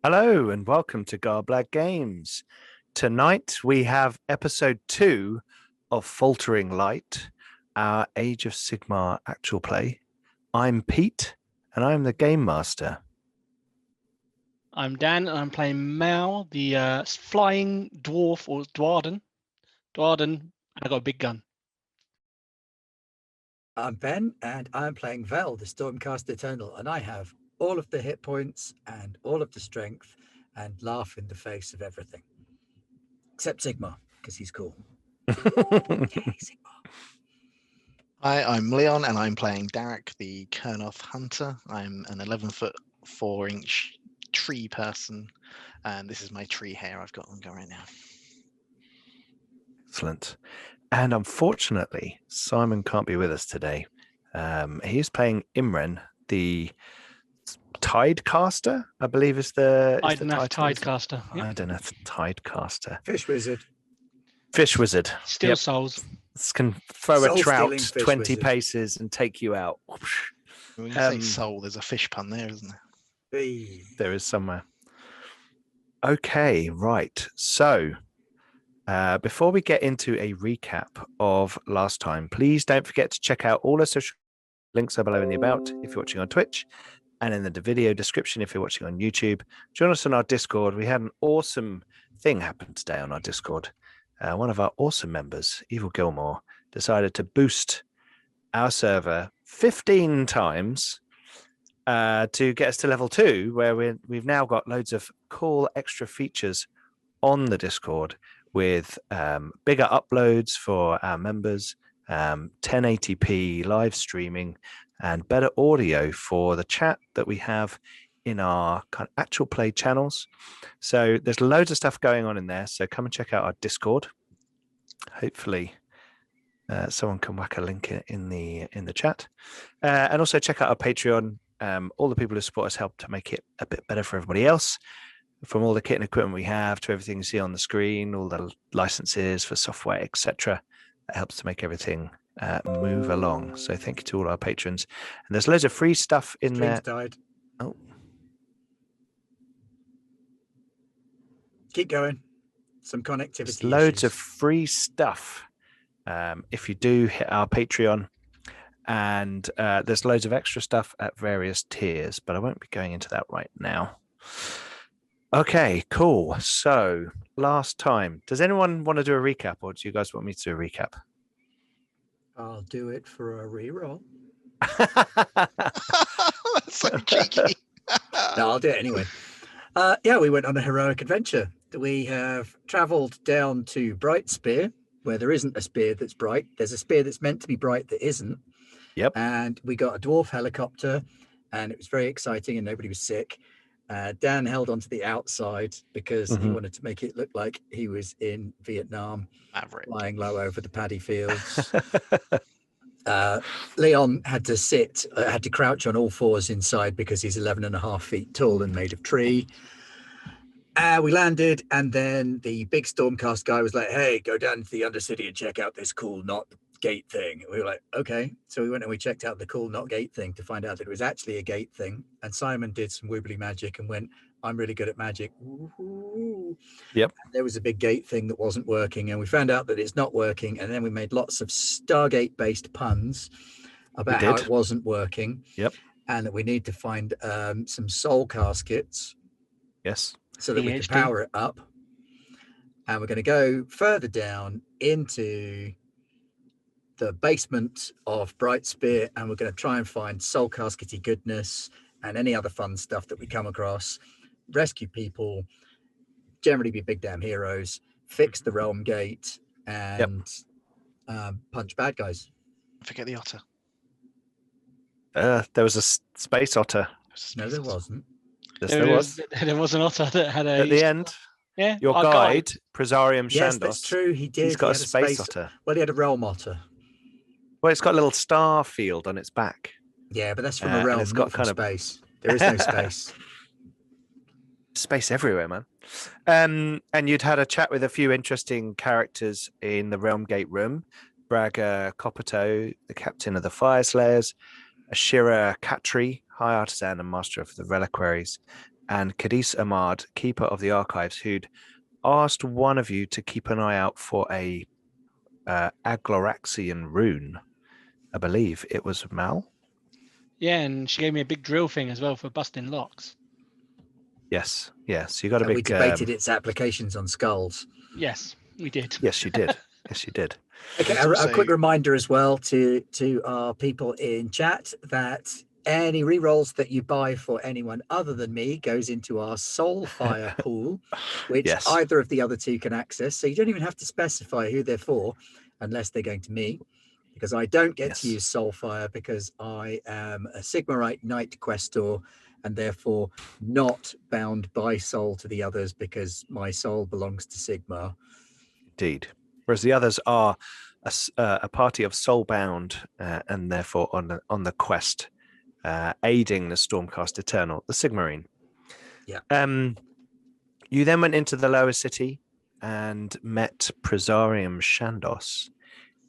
Hello and welcome to Garblag Games. Tonight we have episode 2 of Faltering Light, our Age of Sigmar actual play. I'm Pete and I'm the Game Master. I'm Dan and I'm playing Mal, the flying dwarf or Dwarden. And I got a big gun. I'm Ben and I'm playing Vel, the Stormcast Eternal, and I have all of the hit points and all of the strength and laugh in the face of everything. Except Sigmar, because he's cool. Yay, Sigmar. Hi, I'm Leon and I'm playing Derek, the Kernoth Hunter. I'm an 11-foot 4-inch tree person, and this is my tree hair I've got on go right now. Excellent. And unfortunately, Simon can't be with us today. He's playing Imren, the Tidecaster, I believe is the Tidecaster. Yep. I don't know, Tidecaster. Fish wizard. Fish wizard. Still souls. This can throw a trout 20 wizard. Paces and take you out. When you say soul, there's a fish pun there, isn't there? Hey. There is somewhere. Okay, right. So before we get into a recap of last time, please don't forget to check out all our social links are below in the about if you're watching on Twitch, and in the video description if you're watching on YouTube. Join us on our Discord. We had an awesome thing happen today on our Discord. One of our awesome members, Evil Gilmore, decided to boost our server 15 times to get us to level 2, where we've now got loads of cool extra features on the Discord with bigger uploads for our members, 1080p live streaming, and better audio for the chat that we have in our kind of actual play channels. So there's loads of stuff going on in there. So come and check out our Discord. Hopefully someone can whack a link in the chat. And also check out our Patreon. All the people who support us help to make it a bit better for everybody else. From all the kit and equipment we have to everything you see on the screen, all the licenses for software, etc. That helps to make everything move along. So thank you to all our patrons. And there's loads of free stuff in there. Died. Oh, Keep going. Some connectivity. there's loads issues. of free stuff if you do hit our Patreon. And there's loads of extra stuff at various tiers, but I won't be going into that right now. Okay, cool. So last time, does anyone want to do a recap, or do you guys want me to do a recap? I'll do it for a reroll. That's so cheeky. No, I'll do it anyway. Yeah, we went on a heroic adventure. We have travelled down to Bright Spear, where there isn't a spear that's bright. There's a spear that's meant to be bright that isn't. Yep. And we got a dwarf helicopter, and it was very exciting, and nobody was sick. Dan held onto the outside because he wanted to make it look like he was in Vietnam, flying low over the paddy fields. Leon had to crouch on all fours inside because he's 11.5 feet tall and made of tree. We landed, and then the big Stormcast guy was like, "Hey, go down to the Undercity and check out this cool knot gate thing." We were like, "Okay." So we went and we checked out the cool knot gate thing to find out that it was actually a gate thing. And Simon did some wibbly magic and went, "I'm really good at magic." Woo-hoo. Yep. And there was a big gate thing that wasn't working, and we found out that it's not working. And then we made lots of Stargate-based puns about how it wasn't working. Yep. And that we need to find some soul caskets. Yes. So that we can power it up. And we're going to go further down into the basement of Bright Spear, and we're going to try and find soul caskety goodness and any other fun stuff that we come across, rescue people, generally be big damn heroes, fix the realm gate, and punch bad guys. Forget the otter. There was a space otter. No, there wasn't. Yes, there was. There was an otter that had a... At the end, yeah, your guide, Presarium Shandos. Yes, that's true. He did. He's got a space otter. Well, he had a realm otter. Well, it's got a little star field on its back. Yeah, but that's from a realm, it's got not from kind of space. There is no space. Space everywhere, man. And you'd had a chat with a few interesting characters in the Realm Gate room. Braga Coppertoe, the captain of the Fire Slayers, Ashira Katri, High Artisan and Master of the Reliquaries, and Cadiz Ahmad, keeper of the archives, who'd asked one of you to keep an eye out for a Agloraxian rune. I believe it was Mal. Yeah, and she gave me a big drill thing as well for busting locks. Yes, yes. You got a And we big. debated its applications on skulls. Yes, we did. Yes, you did. Yes, you did. Okay, Let's a also- quick reminder as well to our people in chat that any rerolls that you buy for anyone other than me goes into our Soulfire pool, which Yes. either of the other two can access. So you don't even have to specify who they're for unless they're going to me, because I don't get to Yes. use Soulfire because I am a Sigmarite Knight Questor and therefore not bound by soul to the others because my soul belongs to Sigmar. Indeed. Whereas the others are a party of soulbound and therefore on the quest, aiding the Stormcast Eternal, the Sigmarine. Yeah. You then went into the lower city and met Presarium Shandos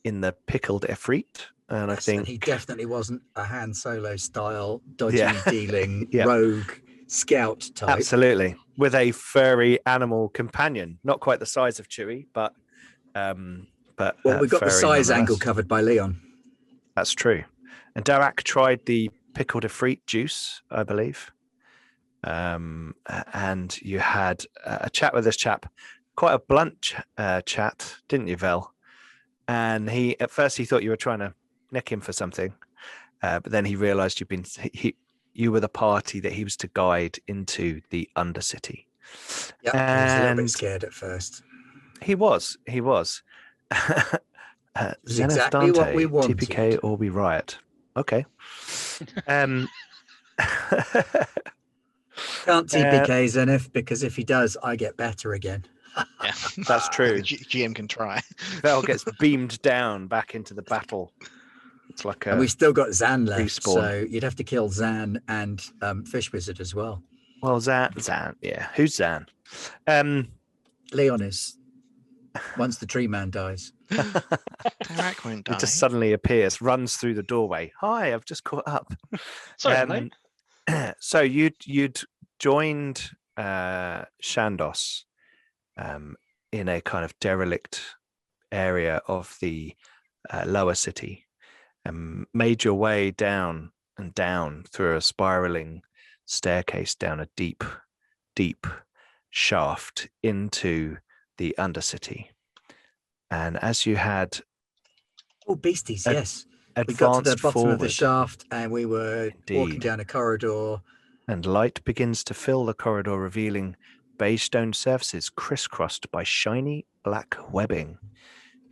in the Pickled Efreet. And Yes, I think and he definitely wasn't a Han Solo style dodgy Yeah. dealing Yeah. rogue scout type. absolutely with a furry animal companion, not quite the size of Chewie, but Well, we got the furry size angle nonetheless. covered by Leon. That's true. And Darak tried the Pickled Efreet juice, I believe. And you had a chat with this chap, quite a blunt chat, didn't you, Vel? And at first he thought you were trying to nick him for something, but then he realised you were the party that he was to guide into the Undercity. Yeah, he was a little bit And scared at first. He was. was Zenith exactly what we Dante, wanted. TPK or we riot. Okay. Can't TPK Zenith because if he does, I get better again. Yeah, That's true. The GM can try. Vel gets beamed down back into the battle. It's like And we've still got Zan left, respawn. so you'd have to kill Zan and Fish Wizard as well. well, Zan, yeah. Who's Zan? Leon is. Once the tree man dies. Darak won't die. It just suddenly appears, runs through the doorway. Hi, I've just caught up. Sorry, mate. So you'd joined Shandos in a kind of derelict area of the lower city, and made your way down and down through a spiraling staircase down a deep shaft into the Undercity. And as you had Oh, beasties, yes. We advanced got to the bottom forward, of the shaft and we were walking Indeed. down a corridor. and light begins to fill the corridor, revealing beige stone surfaces crisscrossed by shiny black webbing.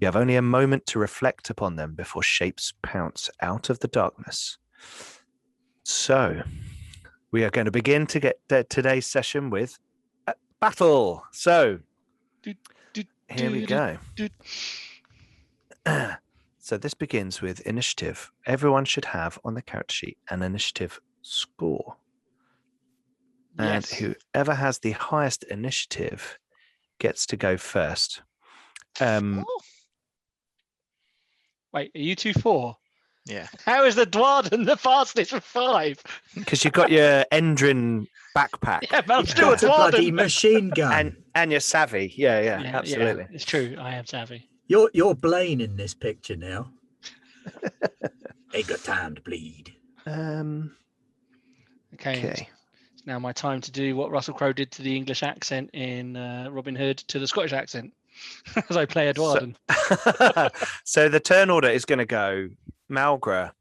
You have only a moment to reflect upon them before shapes pounce out of the darkness. So, we are going to begin to get today's session with battle. So, here we go. So this begins with initiative. Everyone should have on the character sheet an initiative score. And Yes. whoever has the highest initiative gets to go first. Oh, Wait, are you 2-4? yeah. How is the Dwarden the fastest with 5? Because you've got your Endrin backpack Yeah, but I'm still a It's a bloody Dwarden. machine gun. and you're savvy. Yeah, absolutely. It's true. I am savvy. You're Blaine in this picture now. Ain't got time to bleed. Okay. Okay. It's now my time to do what Russell Crowe did to the English accent in Robin Hood to the Scottish accent as I play a Dwarden. So the turn order is going to go Malgra,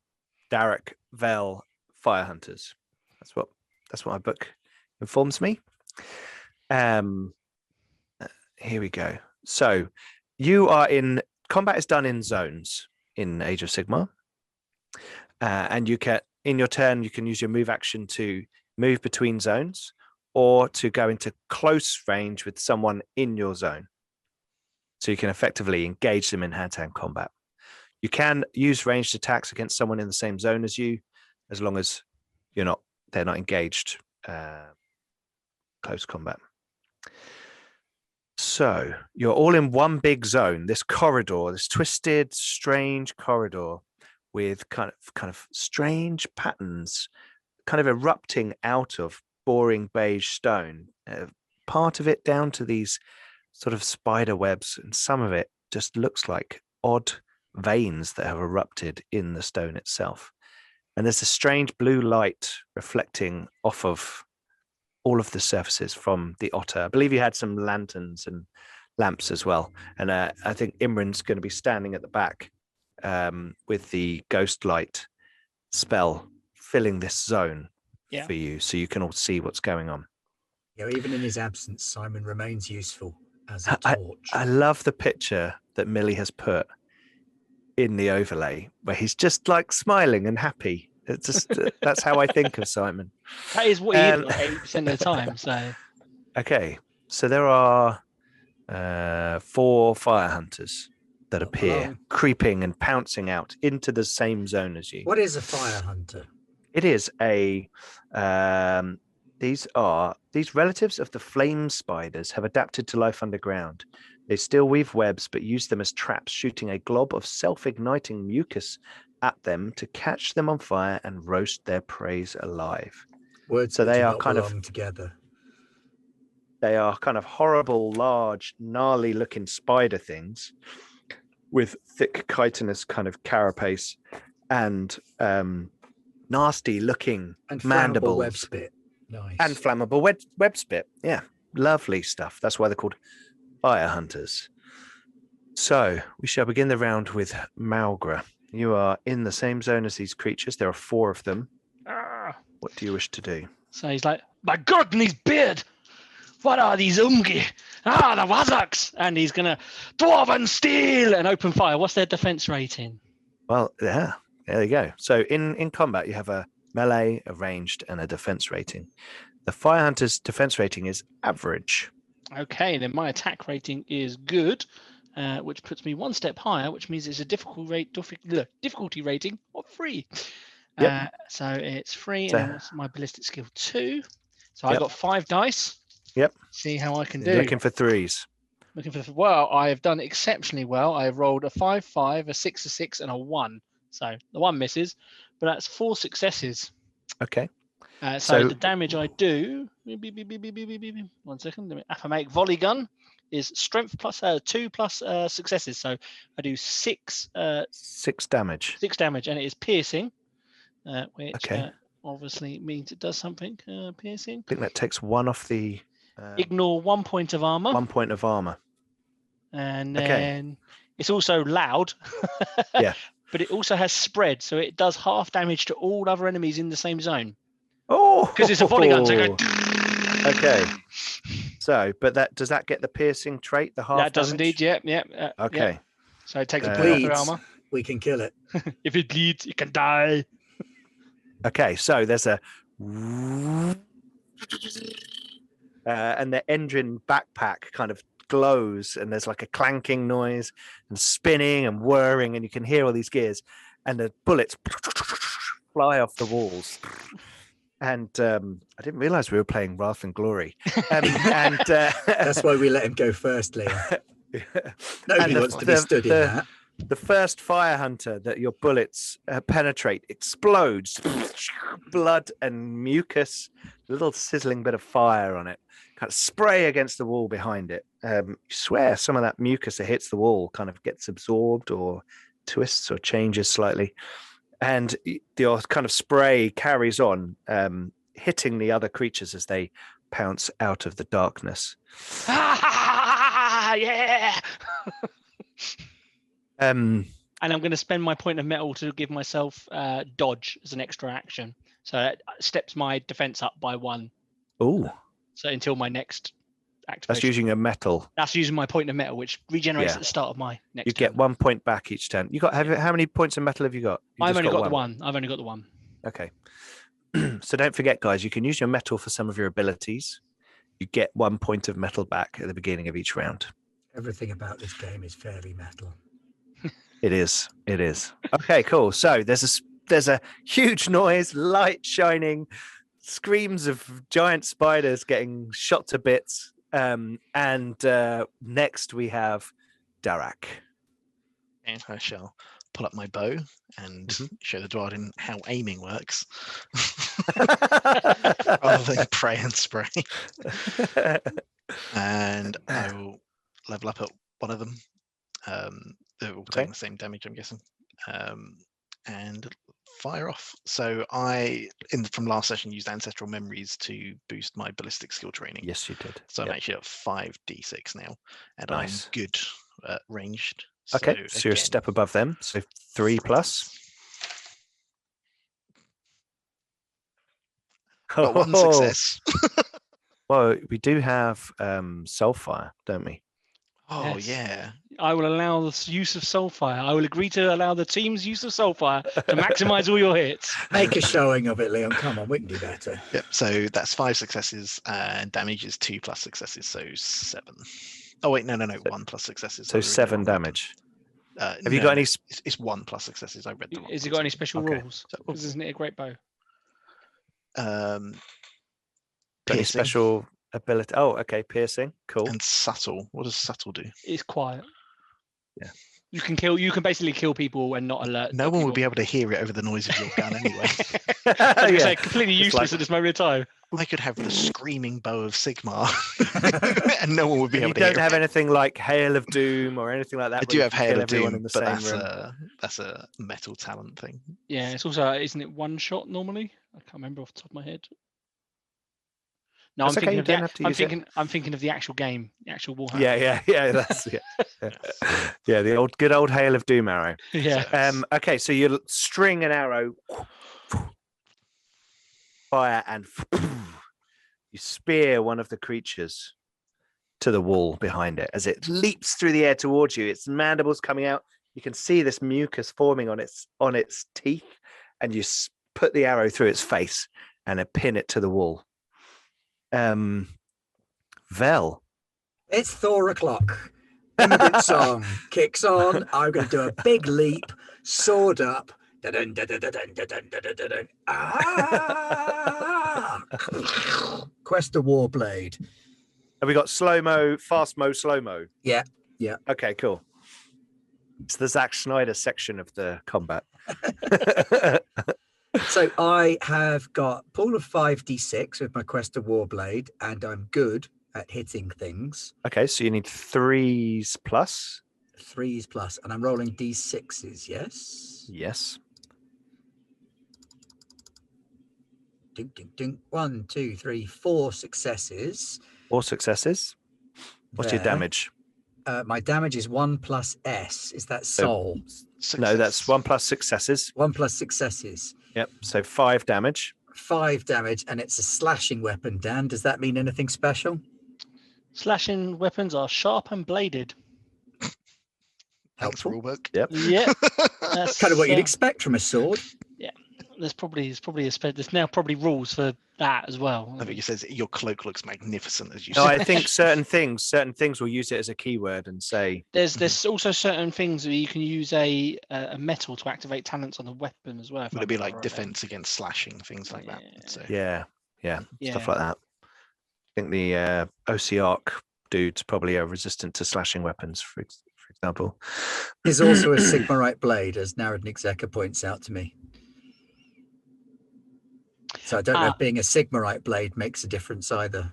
Darak, Vel, Fire Hunters. That's what my book informs me. Here we go. So you are in combat is done in zones in Age of Sigmar, and you can in your turn you can use your move action to move between zones or to go into close range with someone in your zone. So you can effectively engage them in hand-to-hand combat. You can use ranged attacks against someone in the same zone as you, as long as they're not engaged close combat. So you're all in one big zone, this corridor, this twisted, strange corridor with kind of strange patterns kind of erupting out of boring beige stone. Part of it down to these sort of spider webs, and some of it just looks like odd veins that have erupted in the stone itself. And there's a strange blue light reflecting off of all of the surfaces from the otter. I believe you had some lanterns and lamps as well. And I think Imran's going to be standing at the back with the ghost light spell filling this zone for you, so you can all see what's going on. Yeah, even in his absence, Simon remains useful as a torch. I love the picture that Millie has put in the overlay where he's just like smiling and happy. It's just that's how I think of Simon. That is what he is like 80% of the time. So okay, so there are 4 fire hunters that appear, creeping and pouncing out into the same zone as you. What is a fire hunter? It is a these relatives of the flame spiders have adapted to life underground. They still weave webs, but use them as traps, shooting a glob of self-igniting mucus at them to catch them on fire and roast their prey alive. Words so that they do are not kind belong of together. They are kind of horrible, large, gnarly-looking spider things with thick chitinous kind of carapace and nasty-looking mandibles. Web spit. Nice. And flammable web spit. Yeah, lovely stuff. That's why they're called fire hunters. So we shall begin the round with Malgra. You are in the same zone as these creatures. There are 4 of them. What do you wish to do? So he's like, my God, and his beard. What are these Umgi? The Wazaks. And he's going to Dwarven Steel and open fire. What's their defense rating? Well, yeah, there you go. So in combat, you have a melee, a ranged, and a defense rating. The fire hunter's defense rating is average. Okay, then my attack rating is good, which puts me 1 step higher, which means it's a difficulty rating of 3. Yep. So it's 3, So, and then what's my ballistic skill 2? So I got 5 dice. Yep. See how I can do. Looking for 3s. Well, I have done exceptionally well. I have rolled a 5-5, a 6-6, and a 1. So the 1 misses, but that's 4 successes. Okay. So the damage I do, 1 second, if I make volley gun, is strength plus 2 plus successes. So I do 6 damage. 6 damage, and it is piercing, which obviously means it does something. Piercing. I think that takes 1 off the. Ignore 1 point of armor. 1 point of armor. And then it's also loud. Yeah. But it also has spread, so it does half damage to all other enemies in the same zone. Oh, because it's a volley gun. So okay. So, but does that get the piercing trait? The half. That does damage? indeed. Yeah. Okay. Yeah. So it takes a point off their armor. We can kill it. If it bleeds, it can die. Okay. So there's a. And the engine backpack kind of glows, and there's like a clanking noise and spinning and whirring, and you can hear all these gears, and the bullets fly off the walls. And I didn't realize we were playing Wrath and Glory. And that's why we let him go first, Liam. Nobody wants to be stood in that. The first fire hunter that your bullets penetrate explodes. Blood and mucus, a little sizzling bit of fire on it, kind of spray against the wall behind it. You swear some of that mucus that hits the wall kind of gets absorbed or twists or changes slightly. And your kind of spray carries on, hitting the other creatures as they pounce out of the darkness. Yeah. And I'm going to spend my point of metal to give myself dodge as an extra action. So it steps my defense up by 1. Oh. So until my next activation. That's using a metal. That's using my point of metal, which regenerates at the start of my next You turn. get 1 point back each turn. How many points of metal have you got? I've only got the 1. I've only got the 1. Okay. So don't forget, guys, you can use your metal for some of your abilities. You get 1 point of metal back at the beginning of each round. Everything about this game is fairly metal. It is. Okay, cool. So there's a huge noise, light shining, screams of giant spiders getting shot to bits. And next we have Darak. And I shall pull up my bow and show the Dwarden how aiming works, rather than pray and spray. And I will level up at one of them. They're all taking the same damage, I'm guessing. And fire off. So from last session, used Ancestral Memories to boost my ballistic skill training. Yes, you did. So I'm actually at 5d6 now, and I'm good at ranged. Okay, so you're a step above them. So 3 plus. Got one success. Well, we do have Soulfire, don't we? Oh, Yes. yeah. I will allow the use of Soulfire. I will agree to allow the team's use of Soulfire to maximize all your hits. Make a showing of it, Leon. Come on, we can do better. Yep. So that's 5 successes, and damage is 2 plus successes, so 7. Oh wait, no, 1 plus successes. So 7 damage. Have you got any? It's 1 plus successes. I read the wrong. Has it got any special Okay. rules? Because isn't it a great bow? Any Piercing special ability? Oh, okay, piercing. Cool. and subtle. What does subtle do? It's quiet. Yeah. You can basically kill people and not alert. No one will be able to hear it over the noise of your gun anyway. I was gonna Yeah. say, completely It's useless like- at this moment in time. I could have the screaming bow of Sigmar, and no one would be You able to don't hear have it. anything like Hail of Doom or anything like that. I where do you have can Hail kill of everyone Doom, in the but same room. that's a metal talent thing. Yeah, it's also isn't it one shot normally? I can't remember off the top of my head. No, That's okay, you don't have to use it. I'm thinking of the actual game, the actual Warhammer. Yeah. That's yeah. The good old Hail of Doom arrow. Yeah. Okay, so you string an arrow, fire, and you spear one of the creatures to the wall behind it as it leaps through the air towards you. Its mandibles coming out. You can see this mucus forming on its teeth, and you put the arrow through its face and then pin it to the wall. Vel. It's Thor o'clock. Immigrant song kicks on. I'm going to do a big leap, sword up. Dun-dun, dun-dun, dun-dun, dun-dun, dun-dun, dun-dun. Ah! Quest of Warblade. Have we got slow-mo, fast-mo, slow-mo? Yeah. Okay, cool. It's the Zack Snyder section of the combat. So I have got pool of 5d6 with my Quest of Warblade, and I'm good at hitting things. Okay, so you need 3s plus. 3s plus, and I'm rolling d6s, yes? Yes. Ding, ding, ding. 1, 2, 3, 4 successes. 4 successes. What's your There. damage? My damage is 1 plus S. Is that soul? No, that's 1 plus successes. 1 plus successes. Yep, so 5 damage. 5 damage, and it's a slashing weapon, Dan. Does that mean anything special? Slashing weapons are sharp and bladed. Thanks, Helpful. rulebook. Yep. Yeah. That's Kind of what you'd expect from a sword. there's now probably rules for that as well. I think it says your cloak looks magnificent as you No, said. I think certain things will use it as a keyword and say, There's also certain things where you can use a metal to activate talents on the weapon as well. if I It'll be remember like rightly. defense against slashing, things like that. So yeah, stuff Yeah. like that. I think the OC Arc dudes probably are resistant to slashing weapons, for example. There's also a Sigmarite blade, as Narodnik Zeka points out to me. So I don't know if being a Sigmarite blade makes a difference either.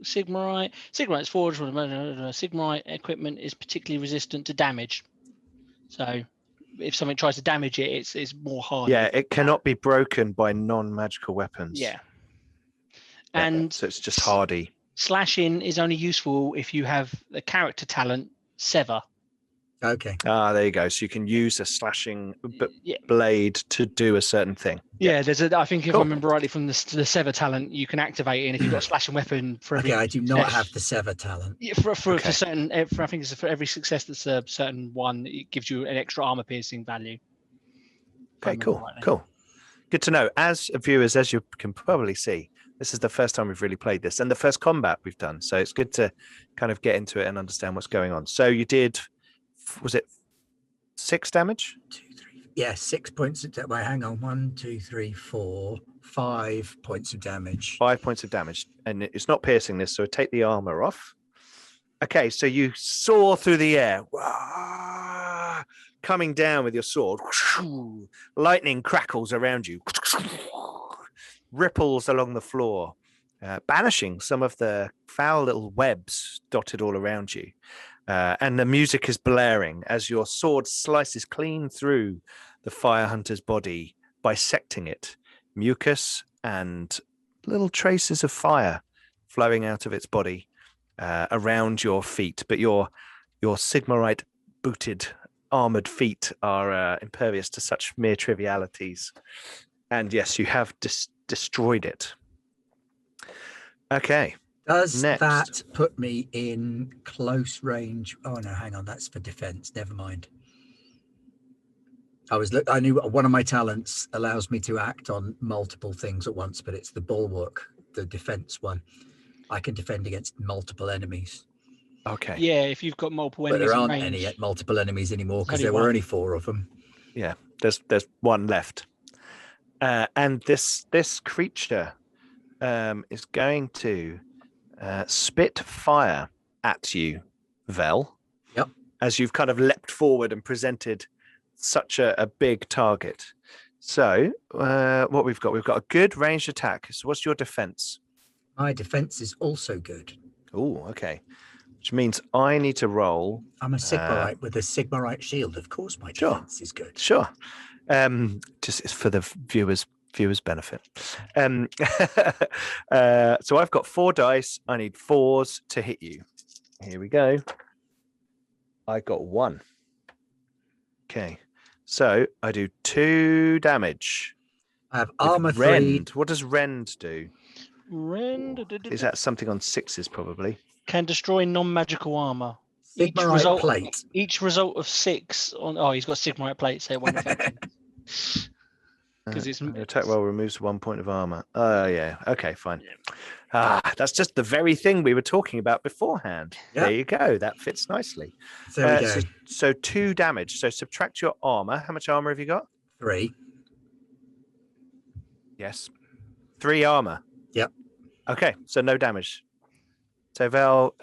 Sigmarite's forged with Sigmarite equipment is particularly resistant to damage. So if something tries to damage it, it's more hard. Yeah, it cannot be broken by non-magical weapons. Yeah. Yeah, And so it's just hardy. slashing is only useful if you have the character talent Sever. Okay. Ah, there you go. So you can use a slashing Yeah. blade to do a certain thing. Yeah, I think if Cool. I remember rightly from the Sever talent, you can activate it, and if you've got a slashing weapon for every Okay, I do not success- have the sever talent. Yeah, for Okay. certain, I think it's for every success that's a certain one, it gives you an extra armor piercing value. If I Okay, remember cool, rightly. cool. Good to know. As viewers, as you can probably see, this is the first time we've really played this and the first combat we've done. So it's good to kind of get into it and understand what's going on. So you did, was it 6 damage? 2, 3. Yeah, 6 points of damage. Hang on. 1, 2, 3, 4, 5 points of damage. 5 points of damage. And it's not piercing this, so take the armor off. Okay, so you soar through the air. Wah! coming down with your sword. Lightning crackles around you, ripples along the floor, banishing some of the foul little webs dotted all around you. And the music is blaring as your sword slices clean through the fire hunter's body, bisecting it. Mucus and little traces of fire flowing out of its body around your feet. But your Sigmarite booted, armored feet are impervious to such mere trivialities. And yes, you have destroyed it. Okay. Does Next. that put me in close range? Oh no, hang on, that's for defense. Never mind. I knew one of my talents allows me to act on multiple things at once, but it's the bulwark, the defense one. I can defend against multiple enemies. Okay. Yeah, if you've got multiple But enemies there in aren't range. any multiple enemies anymore because Only there were one. only 4 of them. Yeah, there's one left. And this creature is going to spit fire at you, Vel. Yep. As you've kind of leapt forward and presented such a big target. So what we've got a good ranged attack. So what's your defense? My defense is also good. Oh, okay. Which means I need to roll. I'm a Sigmarite with a Sigmarite shield. Of course, my Sure. defense is good. Sure. Just it's for the viewers' benefit. So I've got 4 dice. I need 4s to hit you. Here we go. I got 1. Okay. So I do 2 damage. I have with armor 3. Rend. What does Rend do? Rend Is that something on 6s probably? can destroy non-magical armor. Sigmarite plate. Each result of 6 on. Oh, he's got Sigmarite plate, so it won't affect him. Because it's An attack roll removes 1 point of armor. Oh yeah. Okay, fine. That's just the very thing we were talking about beforehand. Yeah. There you go. That fits nicely. So there we go. So 2 damage. So subtract your armor. How much armor have you got? 3. Yes. 3 armor. Yep. Okay, so no damage. So Vel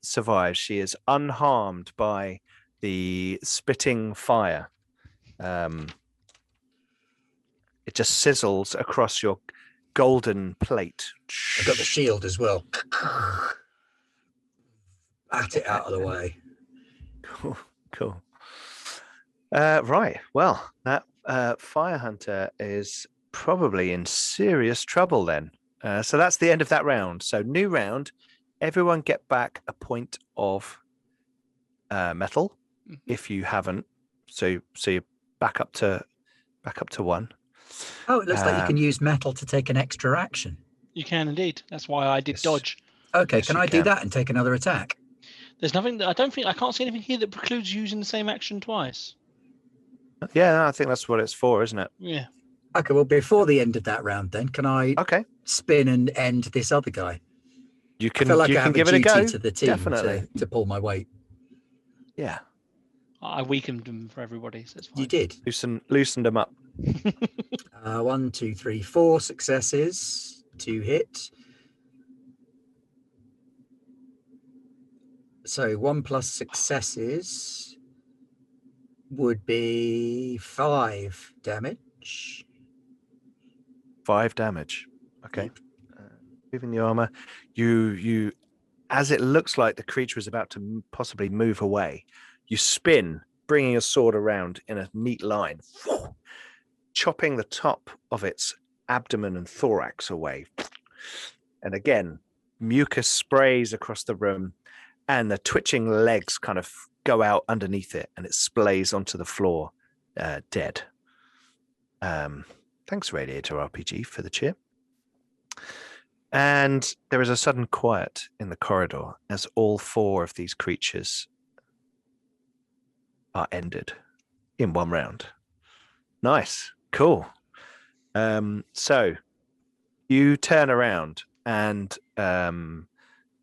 survives. She is unharmed by the spitting fire. It just sizzles across your golden plate. I've got the shield as well. Bat it out of the way. Cool. Right. Well, that fire hunter is probably in serious trouble then. So that's the end of that round. So new round. Everyone get back a point of metal if you haven't. So you're back up to 1. Oh, it looks like you can use metal to take an extra action. You can indeed. That's why I did Yes. dodge. Okay, Yes, can you I do can. that and take another attack? There's nothing that I can't see anything here that precludes using the same action twice. Yeah, no, I think that's what it's for, isn't it? Yeah. Okay, well, before the end of that round, then, can I Okay. spin and end this other guy? You I can feel like you I can have give a it a duty go. to the team Definitely. to pull my weight. Yeah. I weakened them for everybody, so it's fine. You did. Loosened them up. 1, 2, 3, 4 successes. 2 hit. So 1 plus successes would be 5 damage. 5 damage. Okay. Moving the armor. You as it looks like the creature is about to possibly move away, you spin, bringing your sword around in a neat line, chopping the top of its abdomen and thorax away. And again, mucus sprays across the room, and the twitching legs kind of go out underneath it, and it splays onto the floor, dead. Thanks, Radiator RPG, for the cheer. And there is a sudden quiet in the corridor as all 4 of these creatures are ended in 1 round. Nice. Cool. So you turn around and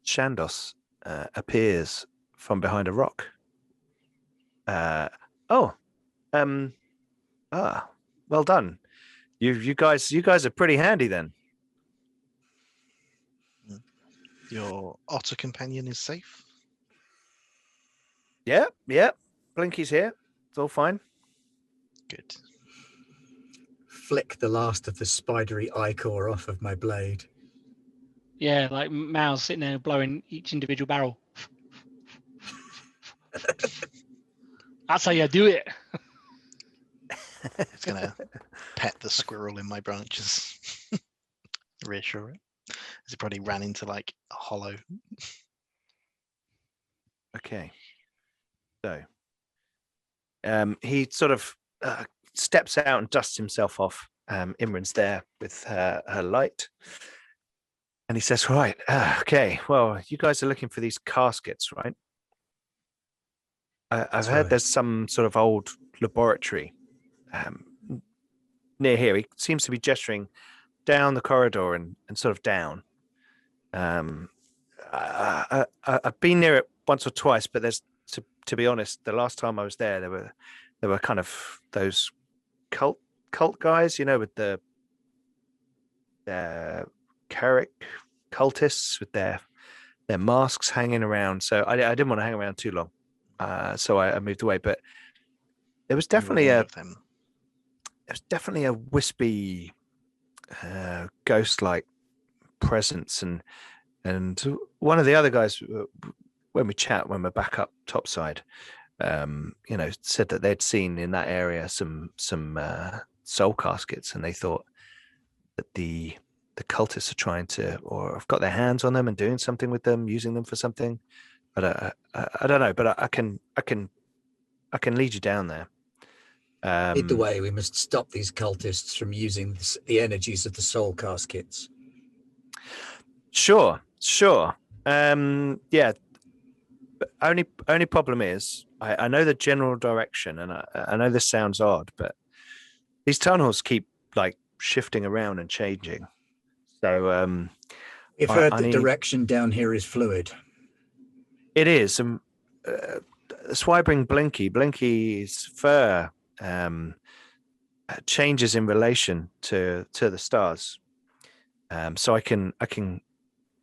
Shandos appears from behind a rock. Well done. You guys are pretty handy then. Your otter companion is safe. Yeah. Blinky's here. It's all fine. Good. Flick the last of the spidery ichor off of my blade. Yeah, like Mal's sitting there blowing each individual barrel. That's how you do it. It's gonna pet the squirrel in my branches. Reassure it. As it probably ran into like a hollow. Okay. So he sort of steps out and dusts himself off. Imran's there with her light. And he says, right, okay, well, you guys are looking for these caskets, right? I've heard there's some sort of old laboratory near here. He seems to be gesturing down the corridor and sort of down. I've been near it once or twice, but there's to be honest, the last time I was there were kind of those cult guys, you know, with the Carrick cultists with their masks hanging around. So I didn't want to hang around too long. So I moved away. But there was definitely a wispy, ghost-like presence, and one of the other guys, when we're back up topside, you know, said that they'd seen in that area some soul caskets, and they thought that the cultists are trying to, or have got their hands on them and doing something with them, using them for something. But I don't know. But I can lead you down there. Either way, we must stop these cultists from using the energies of the soul caskets. Sure. Yeah. But only problem is, I know the general direction, and I know this sounds odd, but these tunnels keep like shifting around and changing. So You've heard the direction down here is fluid. It is. That's why I bring Blinky. Blinky's fur changes in relation to the stars. So I can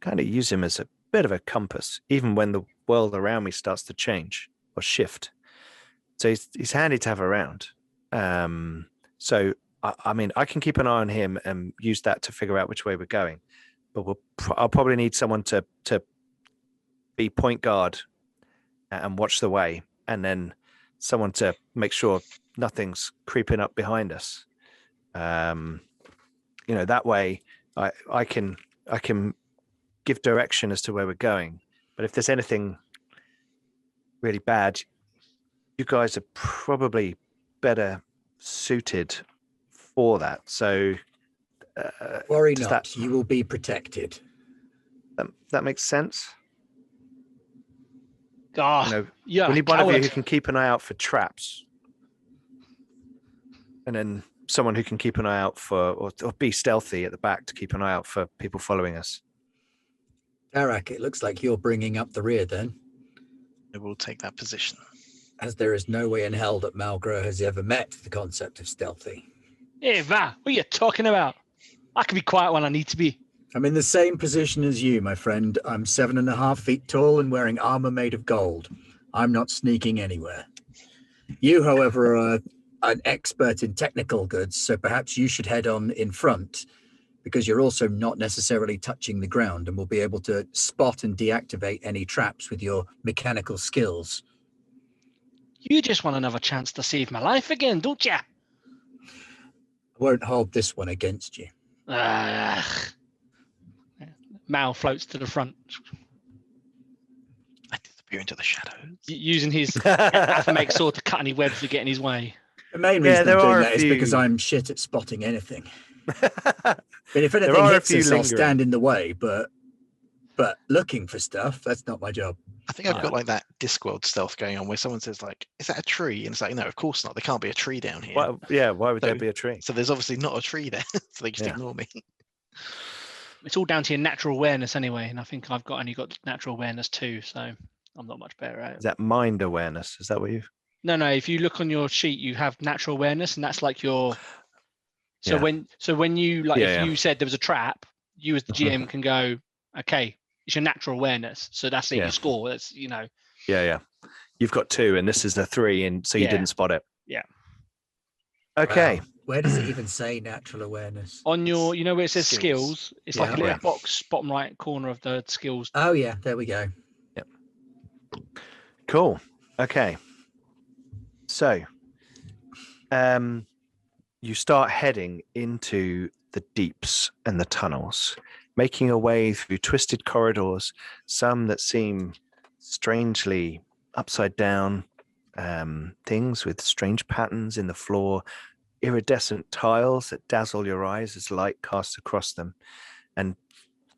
kind of use him as a bit of a compass, even when the world around me starts to change or shift. So he's handy to have around. So I mean, I can keep an eye on him and use that to figure out which way we're going. But I'll probably need someone to be point guard and watch the way, and then someone to make sure nothing's creeping up behind us. You know, that way I can give direction as to where we're going. But if there's anything really bad, you guys are probably better suited for that. So worry not, you will be protected. That makes sense. Oh, You know, yeah, we need one of you who can keep an eye out for traps, and then someone who can keep an eye out for, or be stealthy at the back to keep an eye out for people following us. Tarak, it looks like you're bringing up the rear then. I will take that position. As there is no way in hell that Malgro has ever met the concept of stealthy. Hey, Va, what are you talking about? I can be quiet when I need to be. I'm in the same position as you, my friend. I'm 7.5 feet tall and wearing armor made of gold. I'm not sneaking anywhere. You, however, are an expert in technical goods, so perhaps you should head on in front, because you're also not necessarily touching the ground and will be able to spot and deactivate any traps with your mechanical skills. You just want another chance to save my life again, don't you? I won't hold this one against you. Mal floats to the front, I disappear into the shadows. using his Athamake sword to cut any webs that get in his way. The main reason I'm doing that is because I'm shit at spotting anything. But if anything hits us, I'll stand in the way, but looking for stuff, that's not my job. I think I've got like that Discworld stealth going on where someone says like, is that a tree? And it's like, no, of course not. There can't be a tree down here. Well, yeah, why would there be a tree? So there's obviously not a tree there. So they just ignore me. It's all down to your natural awareness anyway, and I think I've only got natural awareness too, so I'm not much better at it. Is that mind awareness? Is that what you've... No, if you look on your sheet, you have natural awareness, and that's like your... So when you, like, if you said there was a trap, you as the GM can go, okay, it's your natural awareness. So that's it, you score. That's, you know. Yeah. You've got 2, and this is a 3, and so you Yeah. didn't spot it. Yeah. Okay. Wow. Where does it even say natural awareness? On your, you know where it says Skills. skills, it's like a Yeah. little Yeah. box, bottom right corner of the skills. Oh yeah, there we go. Cool. Okay. So, you start heading into the deeps and the tunnels, making your way through twisted corridors, some that seem strangely upside down, things with strange patterns in the floor, iridescent tiles that dazzle your eyes as light casts across them, and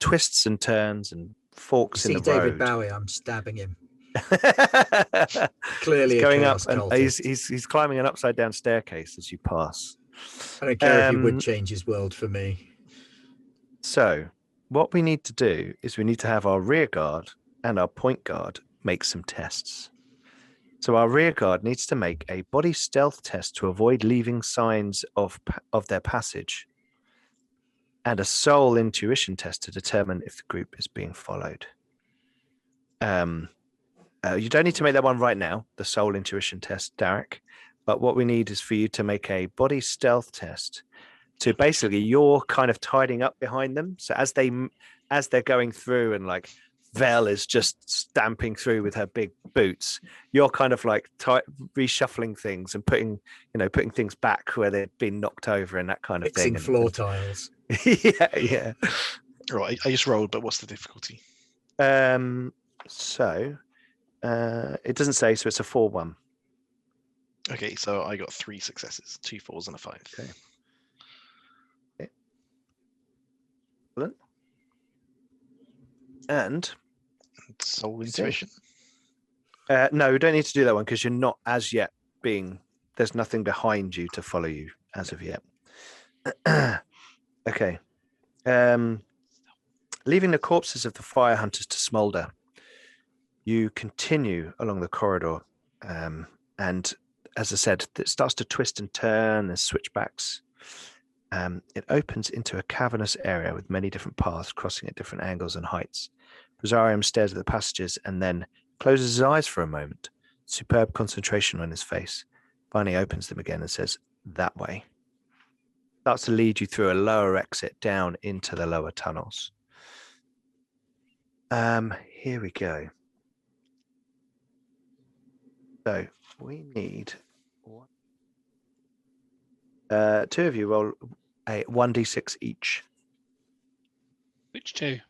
twists and turns and You forks in see the David road. Bowie, I'm stabbing him. He's Clearly a going up chaos and cultist. he's climbing an upside down staircase as you pass. I don't care if he Um, would change his world for me. So what we need to do is we need to have our rear guard and our point guard make some tests. So our rear guard needs to make a body stealth test to avoid leaving signs of their passage, and a soul intuition test to determine if the group is being followed. You don't need to make that one right now, the soul intuition test, Derek. But what we need is for you to make a body stealth test to basically you're kind of tidying up behind them. So as they're going through and like Vel is just stamping through with her big boots, you're kind of like reshuffling things and putting things back where they've been knocked over and that kind of Fixing thing. floor tiles. Yeah. Right, I just rolled, but what's the difficulty? So it doesn't say, so it's a 4-1. Okay, so I got 3 successes, 2 4s and a 5. Okay. Excellent. And Soul See. intuition. no, we don't need to do that one because you're not as yet there's nothing behind you to follow you as of yet. Okay. Leaving the corpses of the fire hunters to smolder, you continue along the corridor, and as I said, it starts to twist and turn. There's switchbacks. It opens into a cavernous area with many different paths crossing at different angles and heights. Rosarium stares at the passages and then closes his eyes for a moment, superb concentration on his face. Finally opens them again and says, "That way." Starts to lead you through a lower exit down into the lower tunnels. Here we go. So we need 2 of you roll a 1d6 each. Which 2?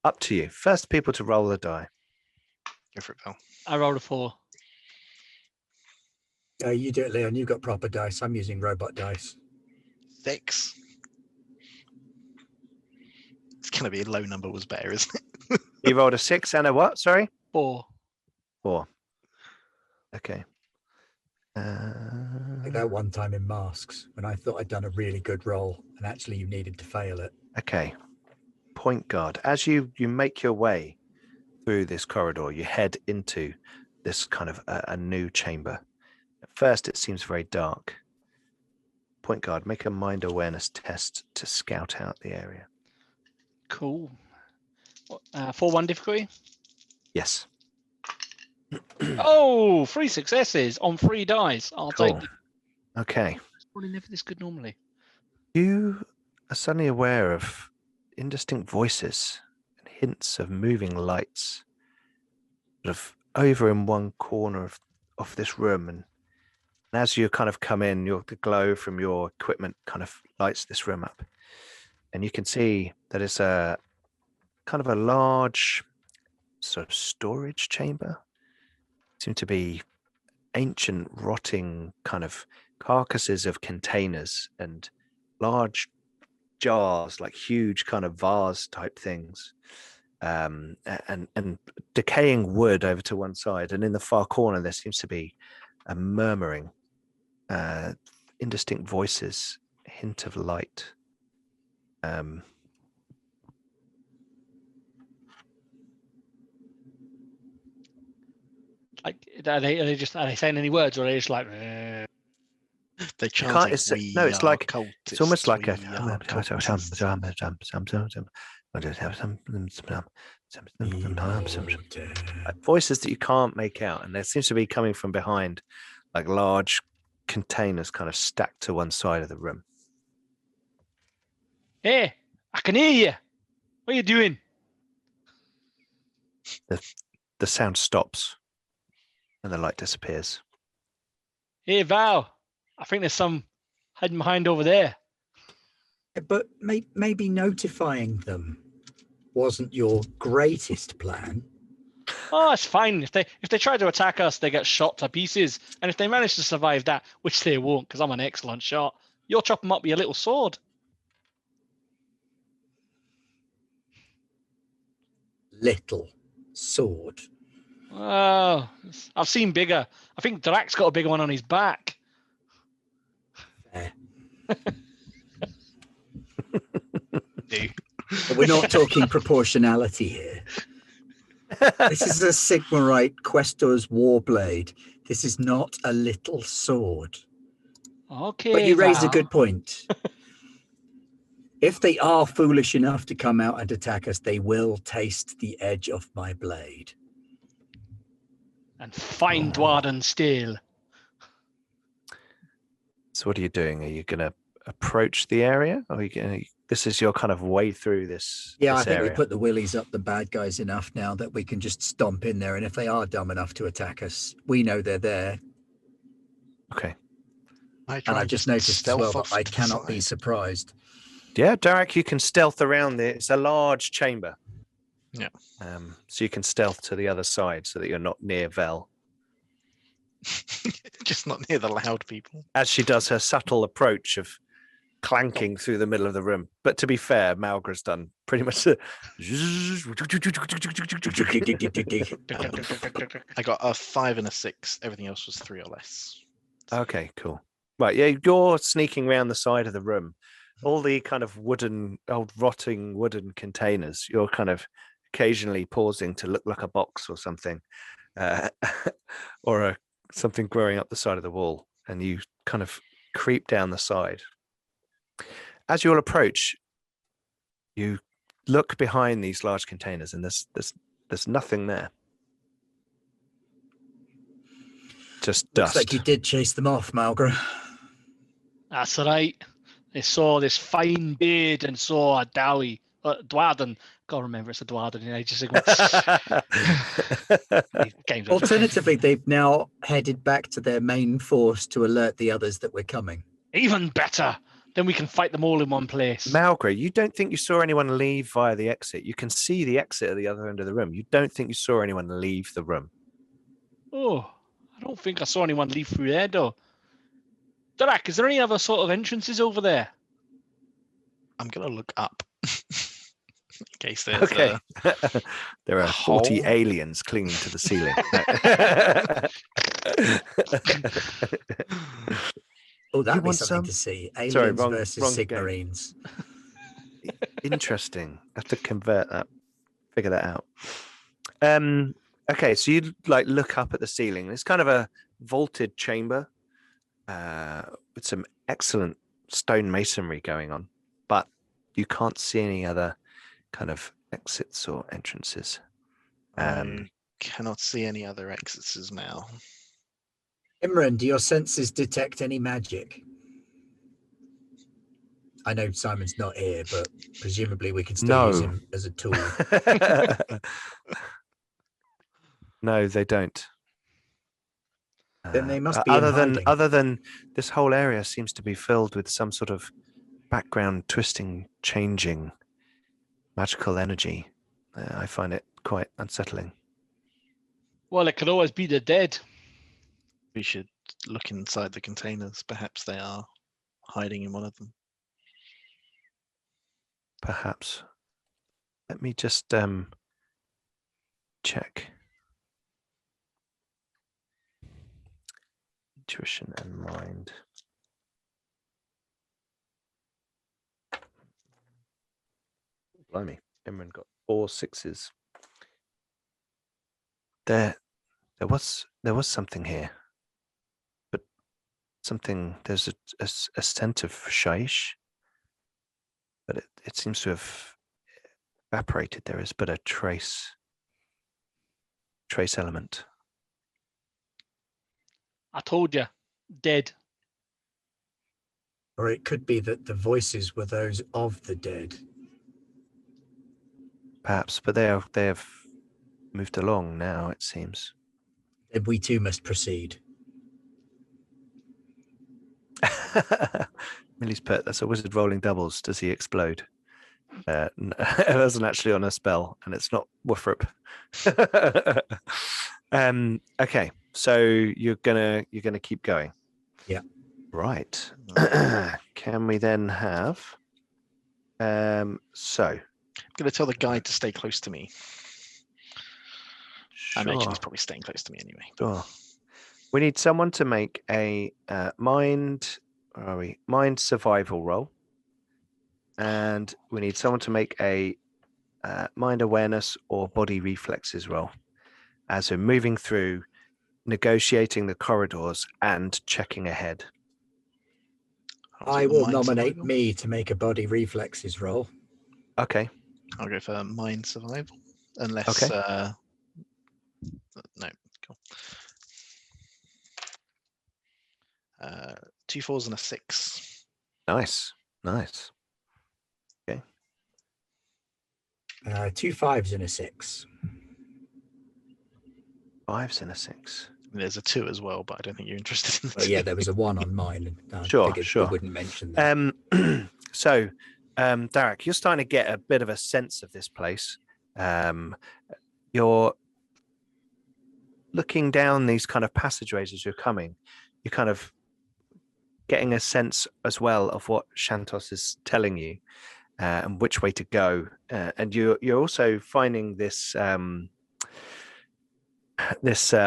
Up to you. First people to roll the die. Go for it, Val. I rolled a 4. You do it, Leon. You've got proper dice. I'm using robot dice. 6. It's gonna be a low number was better, isn't it? You rolled a 6 and a what? Sorry? 4. 4. Okay. Like that one time in Masks when I thought I'd done a really good roll and actually you needed to fail it. Okay. Point guard. As you make your way through this corridor, you head into this kind of a new chamber. At first, it seems very dark. Point guard, make a mind awareness test to scout out the area. Cool. 4-1 difficulty? Yes. Oh, 3 successes on 3 dice. I'll Cool. take it. Okay. It's probably never this good normally. You are suddenly aware of indistinct voices and hints of moving lights sort of over in one corner of this room. And as you kind of come in, the glow from your equipment kind of lights this room up. And you can see that it's a kind of a large sort of storage chamber. Seem to be ancient, rotting kind of carcasses of containers and large jars, like huge kind of vase type things, and decaying wood over to one side. And in the far corner, there seems to be a murmuring, indistinct voices, hint of light. Like, are they saying any words, or are they just like? They're It's chanting. like it's almost like a I did have some voices that you can't make out, and there seems to be coming from behind, like large containers kind of stacked to one side of the room. Hey, I can hear you. What are you doing? The sound stops and the light disappears. Hey, Val. I think there's some hiding behind over there. But maybe notifying them wasn't your greatest plan. Oh, it's fine. If they try to attack us, they get shot to pieces. And if they manage to survive that, which they won't, because I'm an excellent shot, you'll chop them up with your little sword. Little sword. Oh, I've seen bigger. I think Drak's got a bigger one on his back. Fair. Do. We're not talking proportionality here. This is a Sigmarite Questor's Warblade. This is not a little sword. Okay. But you raise a Val. good point. If they are foolish enough to come out and attack us, they will taste the edge of my blade. And find Dwarden steel. So what are you doing? Are you going to approach the area? Or are you going to... This is your kind of way through this. Yeah, this I think area. we put the willies up the bad guys enough now that we can just stomp in there. And if they are dumb enough to attack us, we know they're there. Okay. And I just noticed as well that I cannot be surprised. Yeah, Derek, you can stealth around there. It's a large chamber. Yeah. So you can stealth to the other side so that you're not near Vel. Just not near the loud people. As she does her subtle approach of clanking through the middle of the room. But to be fair, Malgra's done pretty much the... I got a 5 and a 6. Everything else was 3 or less. Okay, cool. Right, yeah, you're sneaking around the side of the room. All the kind of old rotting wooden containers, you're kind of occasionally pausing to look like a box or something, or something growing up the side of the wall, and you kind of creep down the side. As you'll approach, you look behind these large containers, and there's nothing there. Just dust. Looks like you did chase them off, Malgra. That's right. They saw this fine beard and saw a Dowie, Dwarden. Gotta remember it's a Dwarden in Age of Sigmar. Alternatively, they've now headed back to their main force to alert the others that we're coming. Even better. Then we can fight them all in one place. Malgra, you don't think you saw anyone leave via the exit. You can see the exit at the other end of the room. You don't think you saw anyone leave the room. Oh, I don't think I saw anyone leave through there, though. Darak, is there any other sort of entrances over there? I'm going to look up. In case there's Okay. There are 40 hole. aliens clinging to the ceiling. Oh, that'd be want something some? to see. Aliens Sorry, versus wrong game. Sigmarines. Interesting. I have to convert that, figure that out. Okay, so you like look up at the ceiling. It's kind of a vaulted chamber with some excellent stone masonry going on, but you can't see any other kind of exits or entrances. I cannot see any other exits as now. Imran, do your senses detect any magic? I know Simon's not here, but presumably we can still use him as a tool. No, they don't. Then they must be other than this whole area seems to be filled with some sort of background twisting, changing magical energy. I find it quite unsettling. Well, it could always be the dead. We should look inside the containers. Perhaps they are hiding in one of them. Perhaps. Let me just check. Intuition and mind. Blimey, Imran got 4 6s. There was something here, but something. There's a scent of shaish, but it seems to have evaporated. There is but a trace element. I told you, dead. Or it could be that the voices were those of the dead. Perhaps, but they have moved along now, it seems. Then we too must proceed. Millie's put, that's a wizard rolling doubles. Does he explode? It wasn't actually on a spell, and it's not Woofrup. Okay, so you're gonna keep going. Yeah. Right. Can we then have? So I'm going to tell the guide to stay close to me. I imagine sure. he's probably staying close to me anyway. Sure. We need someone to make a mind survival roll, and we need someone to make a mind awareness or body reflexes roll, as we're moving through, negotiating the corridors and checking ahead. I will nominate me to make a body reflexes roll. Okay. I'll go for mind survival, unless Okay. no, cool. 2 4s and a 6. Nice. 2 5s and a 6. 5s and a 6. There's a 2 as well, but I don't think you're interested in the Well, 2. yeah, there was a 1 on mine. And I Sure. we wouldn't mention that. So, Derek, you're starting to get a bit of a sense of this place. You're looking down these kind of passageways as you're coming. You're kind of getting a sense as well of what Shantos is telling you and which way to go. And you're also finding this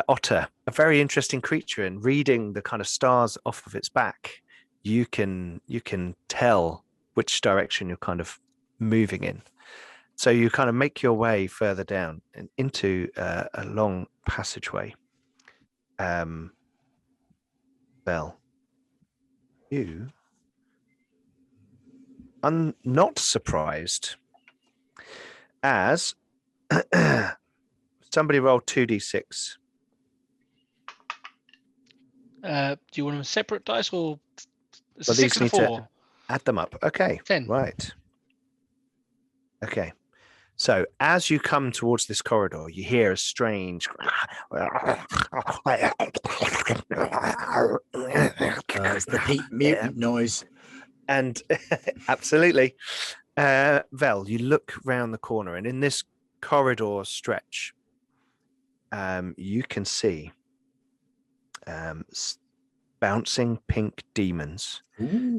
otter a very interesting creature, and reading the kind of stars off of its back, you can tell which direction you're kind of moving in. So you kind of make your way further down and into a long passageway. Bell, you are not surprised as somebody roll 2d6. Do you want them separate dice or it's Well, a 6 and a these need 4? to add them up. Okay. 10. Right. Okay. So as you come towards this corridor, you hear a strange It's the Pete mutant noise. And absolutely. Vel, you look round the corner, and in this corridor stretch, you can see bouncing pink demons,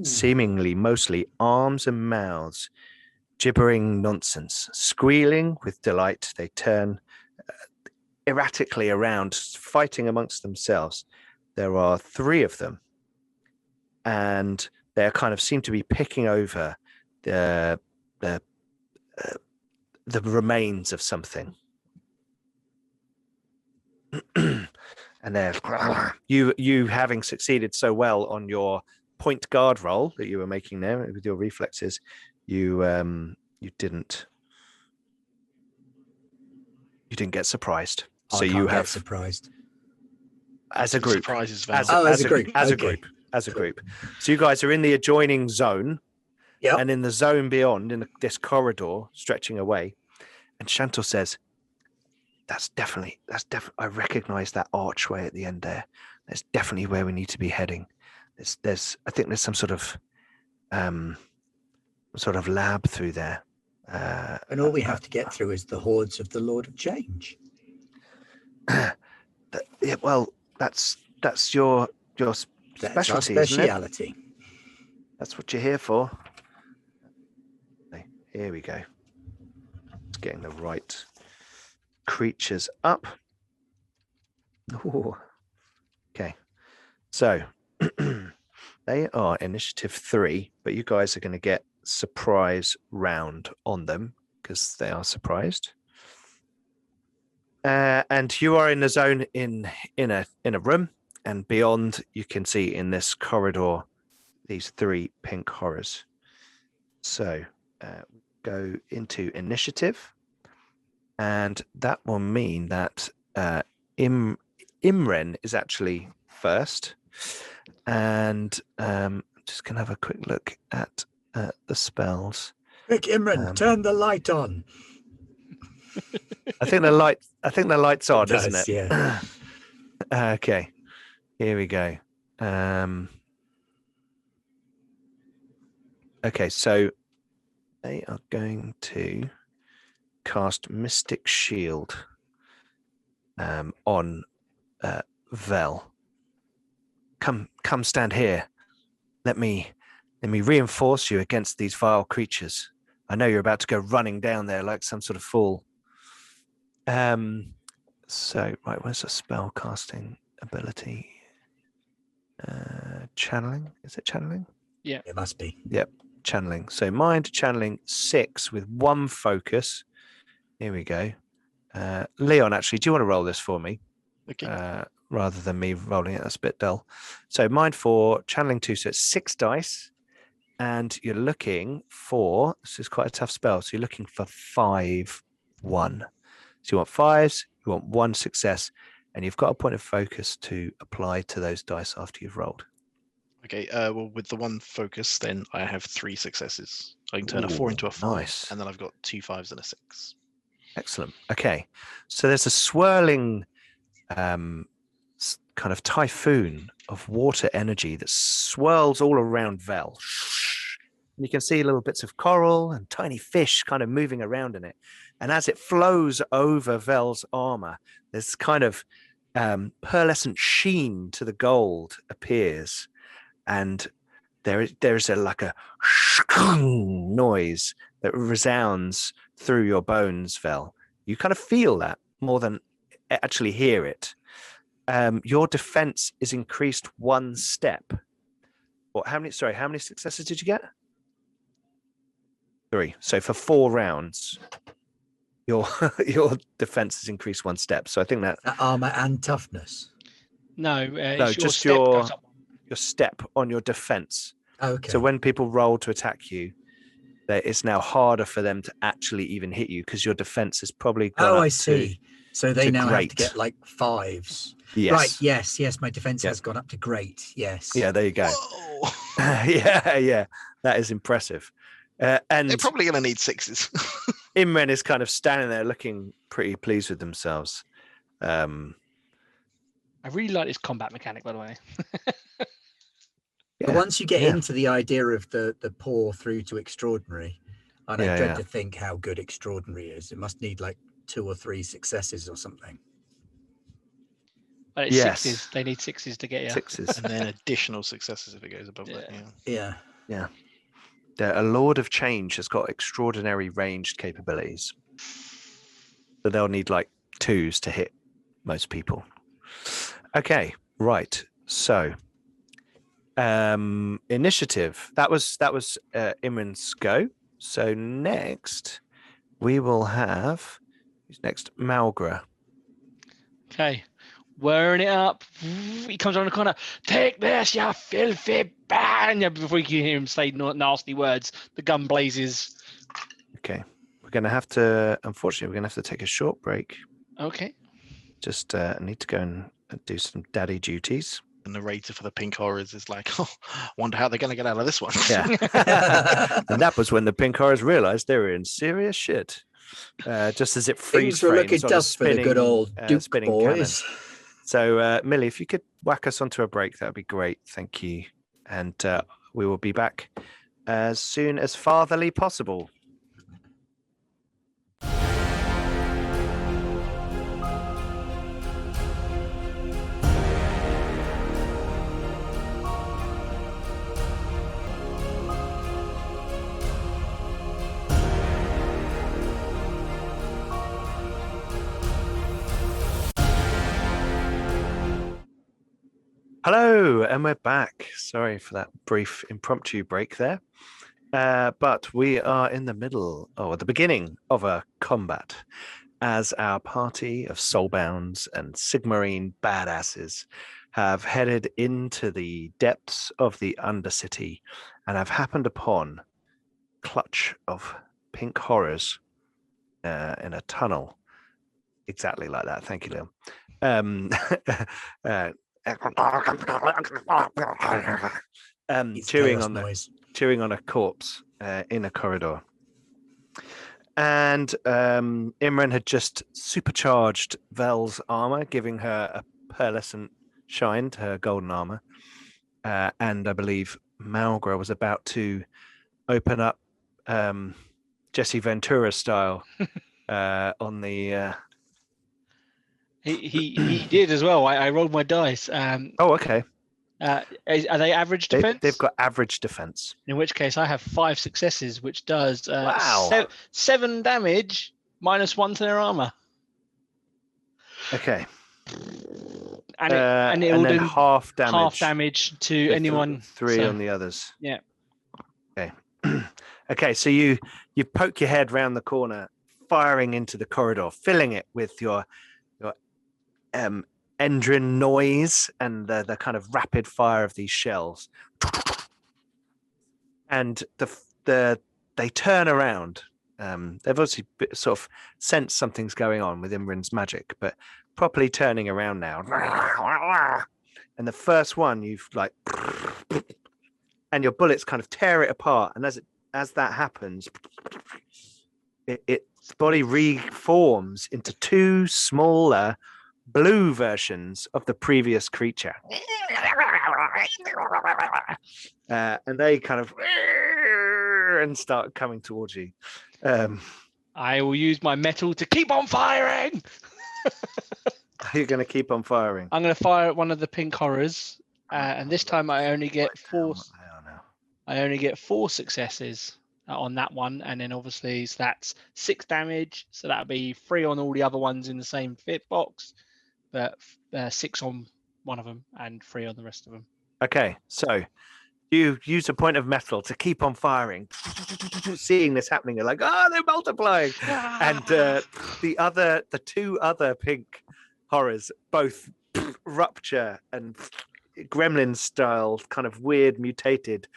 seemingly mostly arms and mouths, gibbering nonsense, squealing with delight. They turn erratically around, fighting amongst themselves. There are 3 of them, and they kind of seem to be picking over the remains of something. And they're you having succeeded so well on your point guard roll that you were making there with your reflexes, you didn't get surprised. So you have surprised as a group. Surprises As a group. So you guys are in the adjoining zone. Yep. And in the zone beyond, in this corridor stretching away, and Chantal says, That's definitely. I recognize that archway at the end there. That's definitely where we need to be heading. I think there's some sort of lab through there. And all we have to get through is the hordes of the Lord of Change. Yeah, well, that's your That's our specialty, isn't it? speciality. That's what you're here for. Okay, here we go. Just getting the right creatures up. Ooh. Okay, so they are initiative 3, but you guys are going to get surprise round on them because they are surprised. And you are in the zone in a room, and beyond you can see in this corridor these 3 pink horrors. So go into initiative, and that will mean that Imren is actually first, and just gonna have a quick look at the spells. Quick, Imran, turn the light on. I think the light's on, It isn't does, it? yeah. Okay, here we go. Okay, so they are going to cast Mystic Shield on Vel. Come stand here. Let me reinforce you against these vile creatures. I know you're about to go running down there like some sort of fool. So right, where's the spell casting ability? Channeling? Is it channeling? Yeah, It must be. Yep, channeling. So mind channeling 6 with 1 focus. Here we go. Leon, actually, do you want to roll this for me? Okay. Rather than me rolling it? That's a bit dull. So mind 4, channeling 2, so it's 6 dice. And you're looking for, this is quite a tough spell, so you're looking for 5, 1. So you want 5s, you want 1 success, and you've got a point of focus to apply to those dice after you've rolled. Okay. Well, with the 1 focus, then I have 3 successes. I can turn a 4 into a 5, nice. and then I've got 2 5s and a 6. Excellent. Okay. So there's a swirling kind of typhoon of water energy that swirls all around Vel. You can see little bits of coral and tiny fish kind of moving around in it. And as it flows over Vel's armor, this kind of pearlescent sheen to the gold appears. And there's like a noise that resounds through your bones, Vel. You kind of feel that more than actually hear it. Your defense is increased 1 step. Or how many successes did you get? 3. So for 4 rounds, your defense is increased 1 step. So I think that Armor and toughness. no, no, it's just step goes up. your step on your defense. Okay. So when people roll to attack you, it's now harder for them to actually even hit you because your defense is probably gone up I see. So they to now have great. to get like 5s. Yes. Right. Yes. My defense has gone up to great. Yes. Yeah, there you go. Whoa! yeah, that is impressive. And They're probably going to need 6s. Imren is kind of standing there looking pretty pleased with themselves. I really like this combat mechanic, by the way. But once you get into the idea of the pour through to extraordinary, and I dread to think how good extraordinary is. It must need like 2 or 3 successes or something. But it's 6s. They need 6s to get you. 6s. And then additional successes if it goes above that. Yeah. Yeah. A Lord of Change has got extraordinary ranged capabilities. So they'll need like 2s to hit most people. Okay, right. So initiative. That was Imran's go. So next we will have who's next? Malgra. Okay. Whirring it up. He comes around the corner. Take this, you filthy ban! Before you can hear him say nasty words, the gun blazes. Okay. We're going to have to, unfortunately, we're going to have to take a short break. Okay. Just need to go and do some daddy duties. The narrator for the Pink Horrors is like, oh, wonder how they're going to get out of this one. Yeah. And that was when the Pink Horrors realized they were in serious shit. Just as it freeze Things were looking frames on a tough for the good old Duke spinning boys. cannon. So, Millie, if you could whack us onto a break, that would be great. Thank you. And we will be back as soon as fartherly possible. Hello, and we're back. Sorry for that brief impromptu break there. But we are in the middle, or the beginning of a combat as our party of soulbounds and Sigmarine badasses have headed into the depths of the Undercity and have happened upon clutch of pink horrors in a tunnel, exactly like that. Thank you, Liam. It's Chewing chaos on noise. chewing on a corpse in a corridor. And Imran had just supercharged Vel's armor, giving her a pearlescent shine to her golden armor. And I believe Malgra was about to open up Jesse Ventura style on the. He did as well. I rolled my dice. Oh, okay. Are they average defense? They've got average defense. In which case, I have 5 successes, which does Wow. 7 damage -1 to their armor. Okay. And it will then do half damage to anyone. 3 so, on the others. Yeah. Okay. Okay. So you poke your head round the corner, firing into the corridor, filling it with your Endrin noise and the kind of rapid fire of these shells. And they turn around. They've obviously sort of sensed something's going on with Imran's magic, but properly turning around now. And the first one you've like, and your bullets kind of tear it apart. And as that happens, its body reforms into 2 smaller blue versions of the previous creature. And they kind of and start coming towards you. I will use my metal to keep on firing. Are you going to keep on firing? I'm going to fire at one of the pink horrors, and this time I only get 4. I only get 4 successes on that one, and then obviously so that's 6 damage. So that'll be 3 on all the other ones in the same fit box, but 6 on one of them and 3 on the rest of them. Okay, so you use a point of metal to keep on firing. Seeing this happening, you're like, oh, they're multiplying. And the 2 other pink horrors both rupture, and gremlin style kind of weird mutated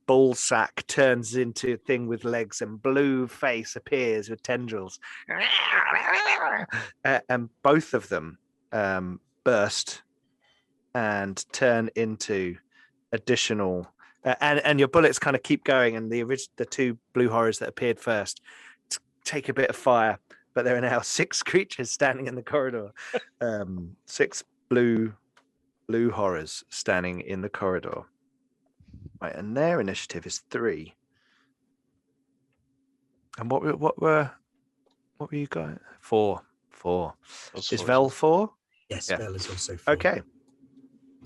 ball sack turns into a thing with legs, and blue face appears with tendrils. And both of them burst and turn into additional and your bullets kind of keep going, and the 2 blue horrors that appeared first take a bit of fire, but there are now 6 creatures standing in the corridor. 6 blue horrors standing in the corridor, right? And their initiative is 3. And what were you guys? 4. Is Vel 4? Yes, Yeah. Vel is also 4. Okay.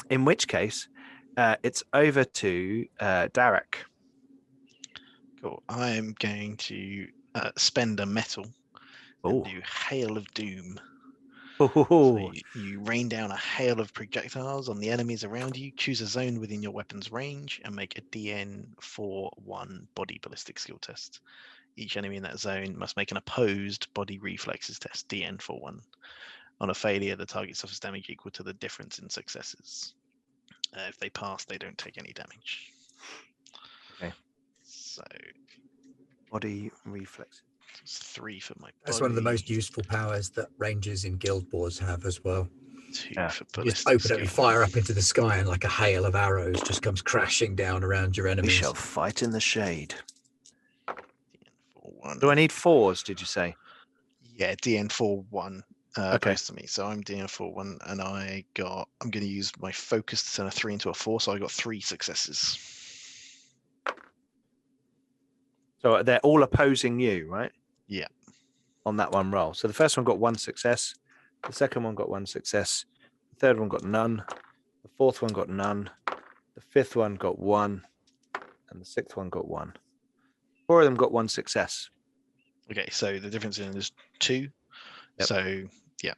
In which case, it's over to Darek. Cool. I'm going to spend a metal and do Hail of Doom. So you rain down a hail of projectiles on the enemies around you. Choose a zone within your weapon's range and make a DN4-1 body ballistic skill test. Each enemy in that zone must make an opposed body reflexes test, DN4-1. On a failure, the target suffers damage equal to the difference in successes. If they pass, they don't take any damage. Okay. So Body reflex. it's 3 for my body. That's one of the most useful powers that rangers in Guild Wars have as well. 2 Yeah. for You just ballistic open up, you skill. fire up into the sky, and like a hail of arrows just comes crashing down around your We enemies. shall fight in the shade. DN4-1. Do I need 4s, did you say? Yeah, DN4-1 Okay. opposed to me. So I'm DN4-1, and I'm going to use my focus to turn a 3 into a 4, so I got 3 successes. So they're all opposing you, right? Yeah. On that one roll. So the first one got 1 success. The second one got 1 success. The third one got none. The fourth one got none. The fifth one got 1. And the sixth one got 1. 4 of them got 1 success. Okay, so the difference in is 2. Yep. So yeah.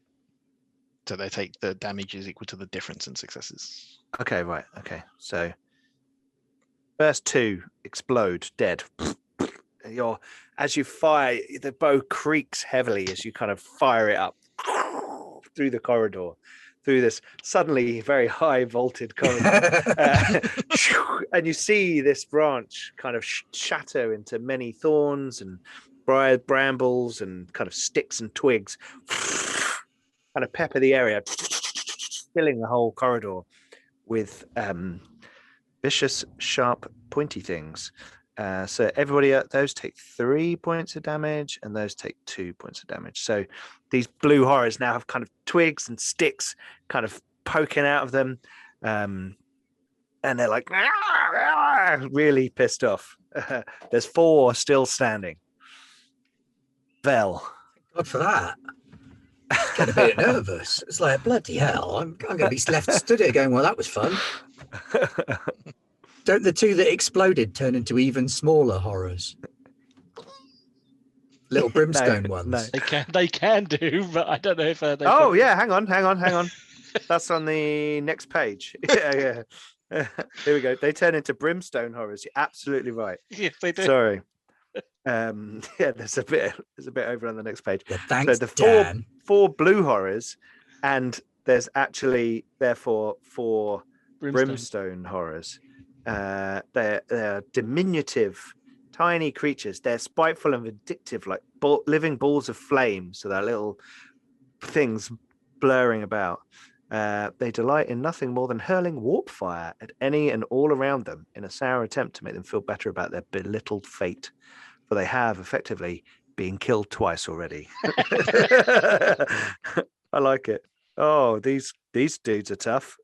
So they take the damage is equal to the difference in successes. Okay, right. Okay. So first 2 explode, dead. As you fire, the bow creaks heavily as you kind of fire it up through the corridor, through this suddenly very high vaulted corridor. And you see this branch kind of shatter into many thorns and brambles and kind of sticks and twigs kind of pepper the area, filling the whole corridor with vicious, sharp, pointy things. So everybody, those take 3 points of damage, and those take 2 points of damage. So these blue horrors now have kind of twigs and sticks kind of poking out of them, and they're like really pissed off. There's 4 still standing. Vel. God for that. Get a bit nervous. It's like, bloody hell, I'm going to be left stood here going, well, that was fun. Don't the 2 that exploded turn into even smaller horrors? Little brimstone ones. No. They can do, but I don't know if they. Oh yeah, hang on. That's on the next page. Yeah. Here we go. They turn into brimstone horrors. You're absolutely right. Yes, they do. Sorry. Yeah, there's a bit over on the next page. Yeah, thanks, so the Dan. four blue horrors, and there's actually therefore 4 brimstone horrors. They're diminutive, tiny creatures. They're spiteful and vindictive, like living balls of flame. So they're little things blurring about. They delight in nothing more than hurling warp fire at any and all around them in a sour attempt to make them feel better about their belittled fate, for they have effectively been killed twice already. I like it. Oh, these dudes are tough.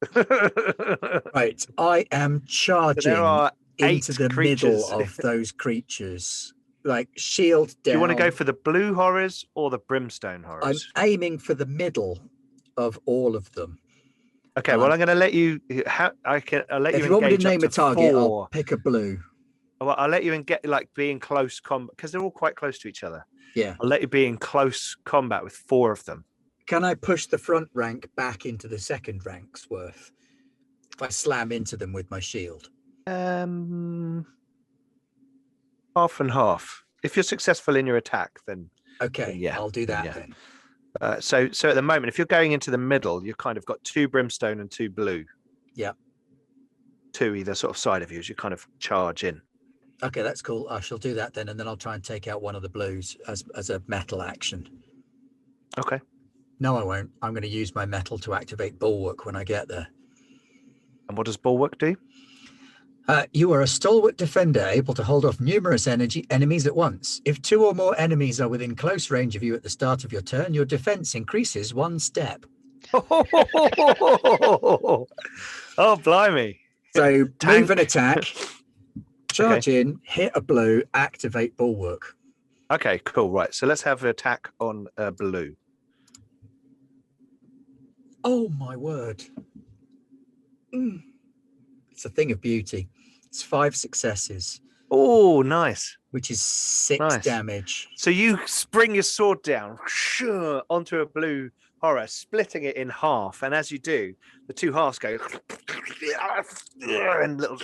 Right, I am charging there are into 8 the creatures. middle of those creatures. Like, shield down. Do you want to go for the blue horrors or the brimstone I'm horrors? aiming for the middle of all of them. Okay, well, I'm going to let you. I'll let If you you want me to engage up name a target, 4. I'll pick a blue. Well, I'll let you get be in close combat because they're all quite close to each other. Yeah. I'll let you be in close combat with 4 of them. Can I push the front rank back into the second rank's worth if I slam into them with my shield? Half and half. If you're successful in your attack, then Okay, yeah, I'll do that yeah. then. So at the moment, if you're going into the middle, you've kind of got 2 brimstone and 2 blue. Yeah. 2 either sort of side of you as you kind of charge in. Okay, that's cool. I shall do that then, and then I'll try and take out one of the blues as a metal action. Okay. No, I won't. I'm going to use my metal to activate Bulwark when I get there. And what does Bulwark do? You are a stalwart defender able to hold off numerous enemies at once. If 2 or more enemies are within close range of you at the start of your turn, your defense increases 1 step. Oh, blimey. So Tank. move and attack, charge in, hit a blue, activate Bulwark. Okay, cool. Right. So let's have an attack on blue. Oh, my word. It's a thing of beauty. It's 5 successes. Oh, nice. Which is 6 damage. So you spring your sword down onto a blue horror, splitting it in half. And as you do, the 2 halves go and little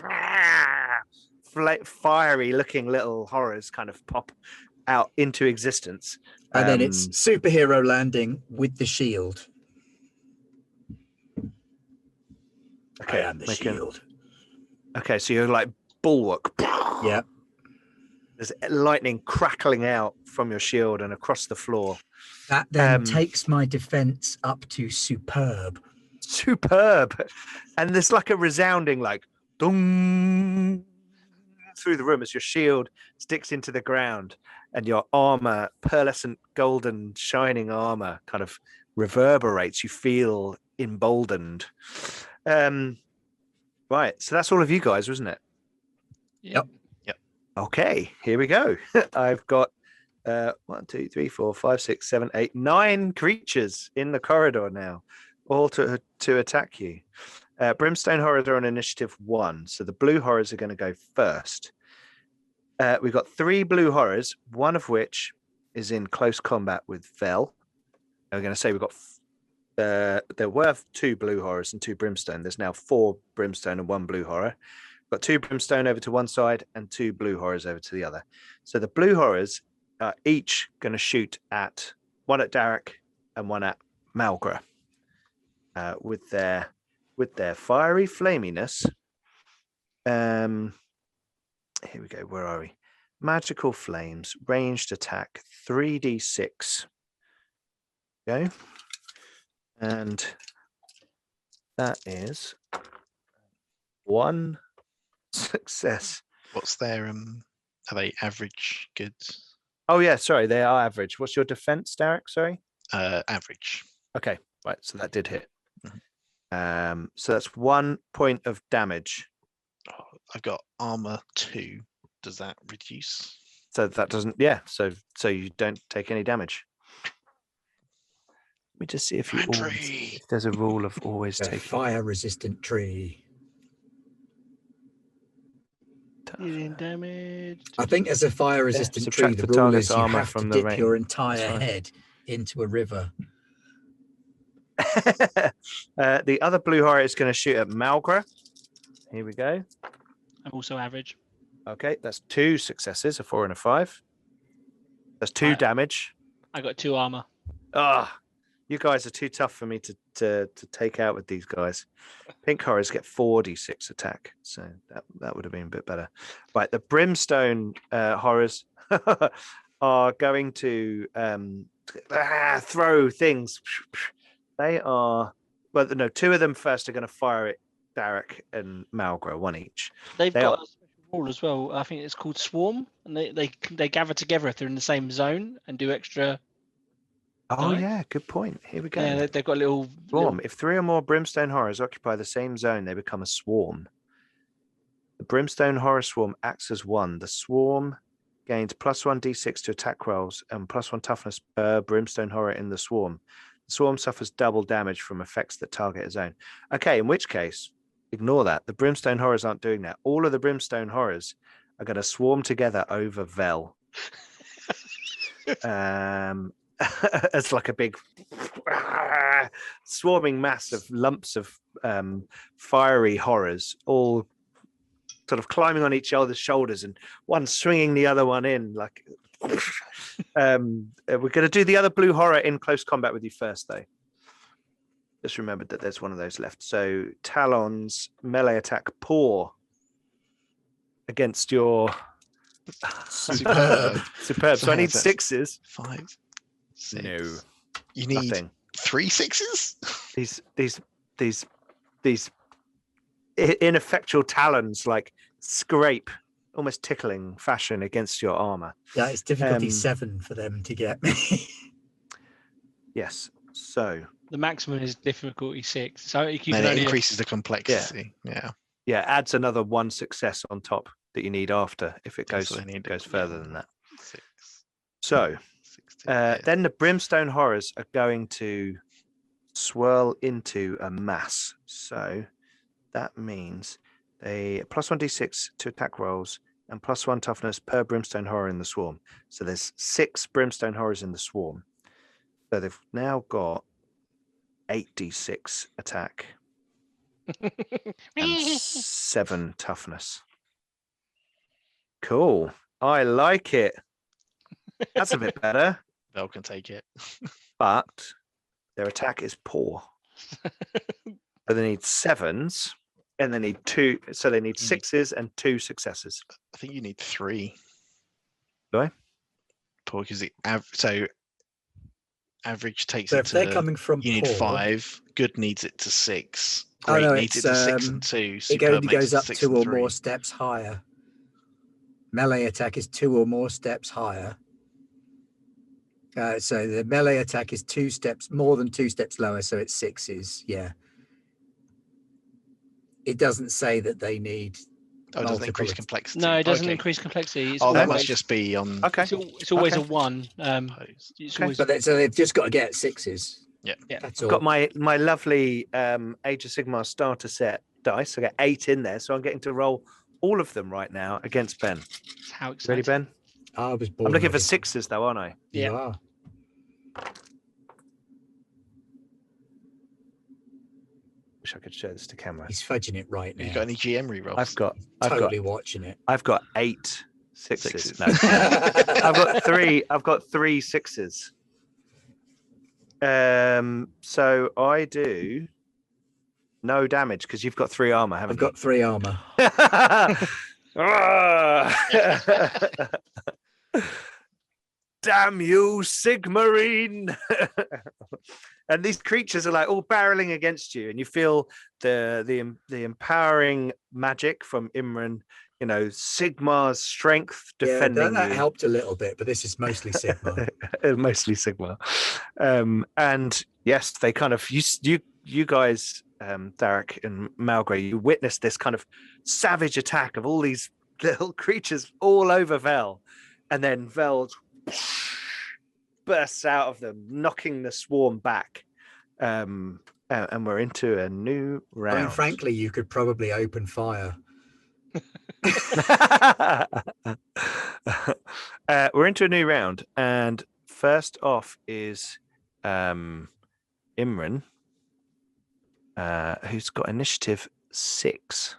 fiery looking little horrors kind of pop out into existence. And then it's superhero landing with the shield. Okay, I am the shield. Okay, so you're like Bulwark. Yeah. There's lightning crackling out from your shield and across the floor. That then takes my defense up to superb. Superb. And there's like a resounding like dong through the room as your shield sticks into the ground and your armor, pearlescent golden shining armor kind of reverberates. You feel emboldened. Right, so that's all of you guys, wasn't it? Yep. Okay, here we go. I've got 1, 2, 3, 4, 5, 6, 7, 8, 9 creatures in the corridor now, all to attack you. Brimstone horrors are on initiative 1, so the blue horrors are going to go first. We've got 3 blue horrors, one of which is in close combat with Vel. I'm going to say we've got there were 2 blue horrors and 2 brimstone. There's now 4 brimstone and 1 blue horror. Got 2 brimstone over to one side and 2 blue horrors over to the other. So the blue horrors are each going to shoot at one at Derek and one at Malgra with their fiery flaminess. Here we go. Where are we? magical flames, ranged attack, 3d6. Okay. And that is 1 success. What's their are they average good? Oh yeah, sorry, they are average. What's your defense, Derek? Sorry. Average. Okay, right. So that did hit. So that's 1 point of damage. Oh, I've got armor 2. Does that reduce? So that doesn't. Yeah. So you don't take any damage. Let me just see if if there's a rule of always A taking fire-resistant tree. Dealing damage. I think as a fire-resistant tree, subtract the the rule target's is you armor have to from the dip range. your That's entire fine. head into a river. The other blue horror is going to shoot at Malgra. Here we go. I'm also average. Okay, that's 2 successes, a 4 and a 5. That's 2 damage. I got 2 armor. Ah, you guys are too tough for me to take out with these guys. Pink horrors get 4d6 attack, so that would have been a bit better. Right, the brimstone horrors are going to throw things. They are, well, no, 2 of them first are going to fire at Derek and Malgra, 1 each. They've got a special rule as well. I think it's called Swarm, and they gather together if they're in the same zone and do extra. Oh Nice. yeah, good point. Here we go. Yeah, they've got a little Swarm. If 3 or more brimstone horrors occupy the same zone, they become a swarm. The brimstone horror swarm acts as 1. The swarm gains +1 d6 to attack rolls and +1 toughness per brimstone horror in the swarm. The swarm suffers double damage from effects that target a zone. Okay, in which case, ignore that. The brimstone horrors aren't doing that. All of the brimstone horrors are going to swarm together over Vel. As like a big swarming mass of lumps of fiery horrors, all sort of climbing on each other's shoulders and one swinging the other one in. Like, we're going to do the other blue horror in close combat with you first, though. Just remembered that there's one of those left. So Talon's melee attack, paw against your Superb. Superb. So I need 6s. 5, 6. No, You need nothing. 3 6s? These ineffectual talons like scrape, almost tickling fashion against your armor. Yeah, it's difficulty 7 for them to get me. Yes. So the maximum is difficulty 6. So you can And it only increases the complexity. Yeah. adds another 1 success on top that you need after if it Yeah, goes so they need further than that. 6. So 6 to hit. then the brimstone horrors are going to swirl into a mass. So that means they +1 d6 to attack rolls and +1 toughness per brimstone horror in the swarm. So there's 6 brimstone horrors in the swarm. So they've now got 8d6 attack and 7 toughness. Cool. I like it. That's a bit better. Vel can take it. But their attack is poor. So they need 7s and they need 2. So they need 6s and 2 successes. I think you need 3. Do I? Because the average takes So it if to. they're coming from You need poor, 5. Good needs it to 6. Oh, Great no, needs it to 6 and 2. it Superb only makes goes it up 6 2 and or 3. more steps higher. Melee attack is 2 or more steps higher. So the melee attack is 2 steps, more than 2 steps lower, so it's 6s. Yeah. It doesn't say that they need. Oh, it doesn't increase multiple- complexity. No, it doesn't Okay. increase complexity. It's Oh, that always, must just be on. Okay. it's always Okay. a 1. Opposed. It's Okay. always So they've just got to get 6s. Yeah. That's I've all. got my lovely Age of Sigmar starter set dice. I got 8 in there, so I'm getting to roll all of them right now against Ben. how Ready, exciting. Ben? I was born I'm looking for ready. 6s though, aren't I? You Yeah. are. Wish I could show this to camera. He's fudging it right Have you now. got any GM rerolls? Totally watching it. I've got 8 6s. Sixes. No. I've got 3 6s. So I do no damage because you've got 3 armor, haven't I've got 3 armor. you? Ah! Damn you, Sigmarine! And these creatures are like all barreling against you, and you feel the empowering magic from Imran. You know, Sigmar's strength defending that you. helped a little bit, but this is mostly Sigma. Mostly Sigma. And yes, they kind of you guys, Derek and Malgrey, you witnessed this kind of savage attack of all these little creatures all over Vel, and then Vel bursts out of them, knocking the swarm back. And we're into a new round. I mean, frankly, you could probably open fire. We're into a new round, and first off is Imran, who's got initiative 6,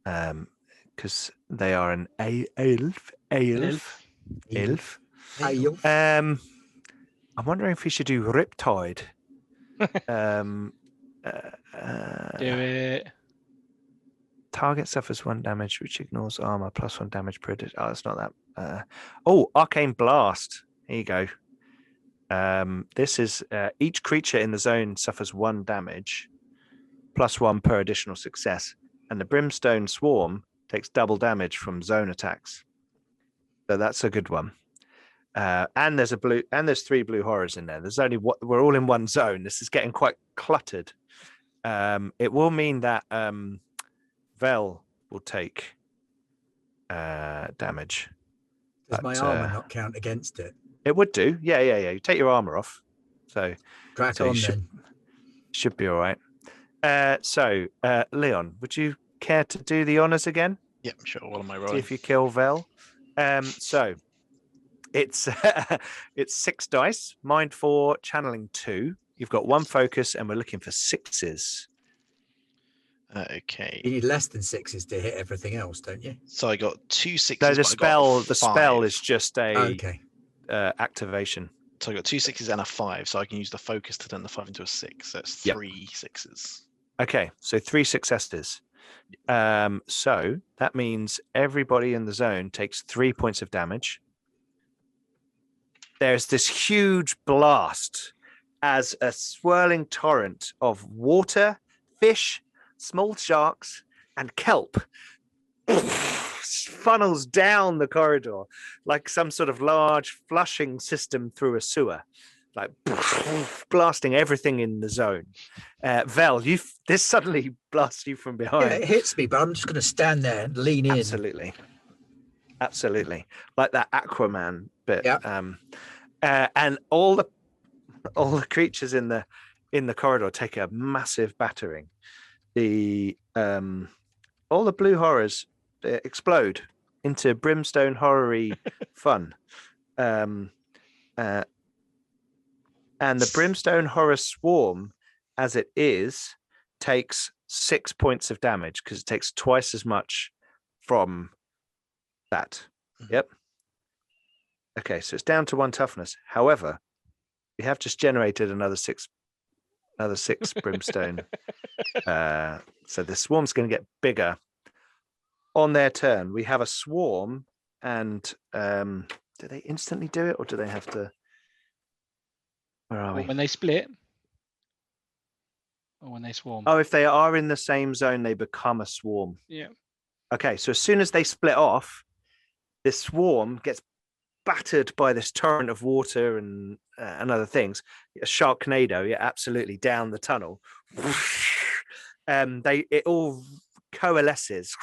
because they are an elf. I'm wondering if we should do Riptide. Do it. Target suffers 1 damage, which ignores armor, plus 1 damage per addition. Oh, it's not that. Arcane Blast. Here you go. This is each creature in the zone suffers 1 damage, plus 1 per additional success, and the Brimstone Swarm takes double damage from zone attacks. So that's a good one. And there's 3 blue horrors in there. We're all in one zone. This is getting quite cluttered. It will mean that Vel will take damage. Does my armor not count against it? It would do. Yeah. You take your armor off. So Crack on then. Should be all right. Leon, would you care to do the honors again? Yep, sure. What am I rolling? See if you kill Vel. So it's 6 dice, mind 4, channeling 2. You've got 1 focus, and we're looking for 6s. Okay. You need less than 6s to hit everything else, don't you? So I got 2 6s. No, the spell is just a activation. So I got 2 6s and a 5, so I can use the focus to turn the 5 into a 6. That's 3 6s. Okay, so 3 successes. So that means everybody in the zone takes 3 points of damage. There's this huge blast as a swirling torrent of water, fish, small sharks, and kelp funnels down the corridor like some sort of large flushing system through a sewer, like blasting everything in the zone. Vel, this suddenly blasts you from behind. Yeah, it hits me, but I'm just going to stand there and lean in. Absolutely, like that Aquaman bit. Yeah. And all the creatures in the corridor take a massive battering. All the blue horrors explode into brimstone horror-y fun. And the brimstone horror swarm, as it is, takes 6 points of damage because it takes twice as much from that. Yep. Okay, so it's down to 1 toughness. However, we have just generated another six brimstone. So the swarm's going to get bigger. On their turn, we have a swarm, and do they instantly do it, or do they have to? Where are we? When they split, or when they swarm. Oh, if they are in the same zone, they become a swarm. Yeah. Okay, so as soon as they split off, this swarm gets battered by this torrent of water and other things. A Sharknado, yeah, absolutely, down the tunnel. It all coalesces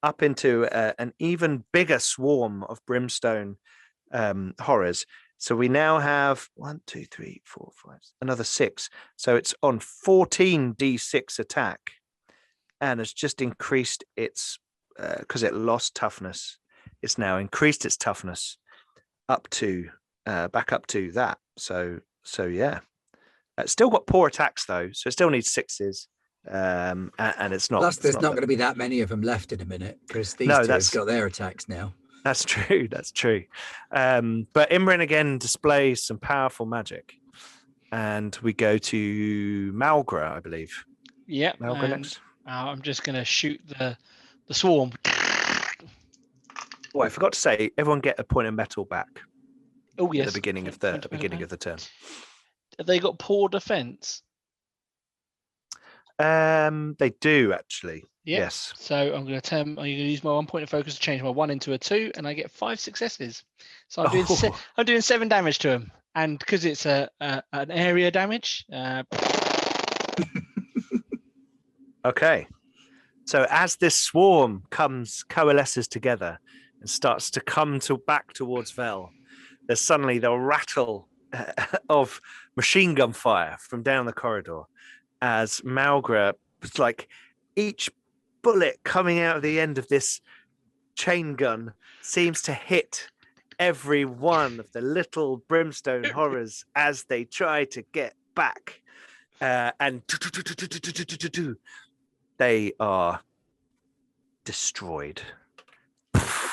up into an even bigger swarm of brimstone horrors. So we now have 1, 2, 3, 4, 5, another 6. So it's on 14 d6 attack, and has just increased its because it lost toughness. It's now increased its toughness up to back up to that. So yeah, it's still got poor attacks though, so it still needs 6s. And it's not. Plus, there's not going to be that many of them left in a minute because these two have got their attacks now. That's true. But Imran again displays some powerful magic, and we go to Malgra, I believe. Yeah. Malgra next. I'm just going to shoot the The swarm. Oh, I forgot to say, everyone get a point of metal back Oh yes. at the beginning of the turn. Have they got poor defense? They do actually. Yep. Yes. So I'm going to use my 1 point of focus to change my 1 into a 2, and I get 5 successes. So I'm doing 7 damage to him, and because it's an area damage. Okay. So as this swarm coalesces together and starts to come back towards Vel, there's suddenly the rattle of machine gun fire from down the corridor as Malgra, like each bullet coming out of the end of this chain gun seems to hit every one of the little brimstone horrors as they try to get back. And they are destroyed.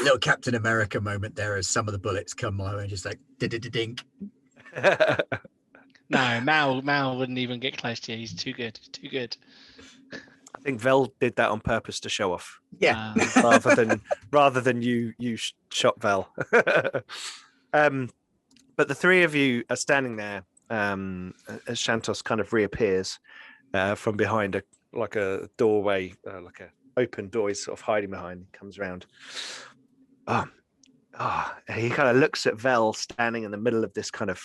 Little Captain America moment there as some of the bullets come my way, just like dink. No, Mal wouldn't even get close to you. He's too good. Too good. I think Vel did that on purpose to show off. Yeah. rather than you shot Vel. But the three of you are standing there as Shantos kind of reappears from behind a doorway, like a open door he's sort of hiding behind. He comes around. He kind of looks at Vel standing in the middle of this kind of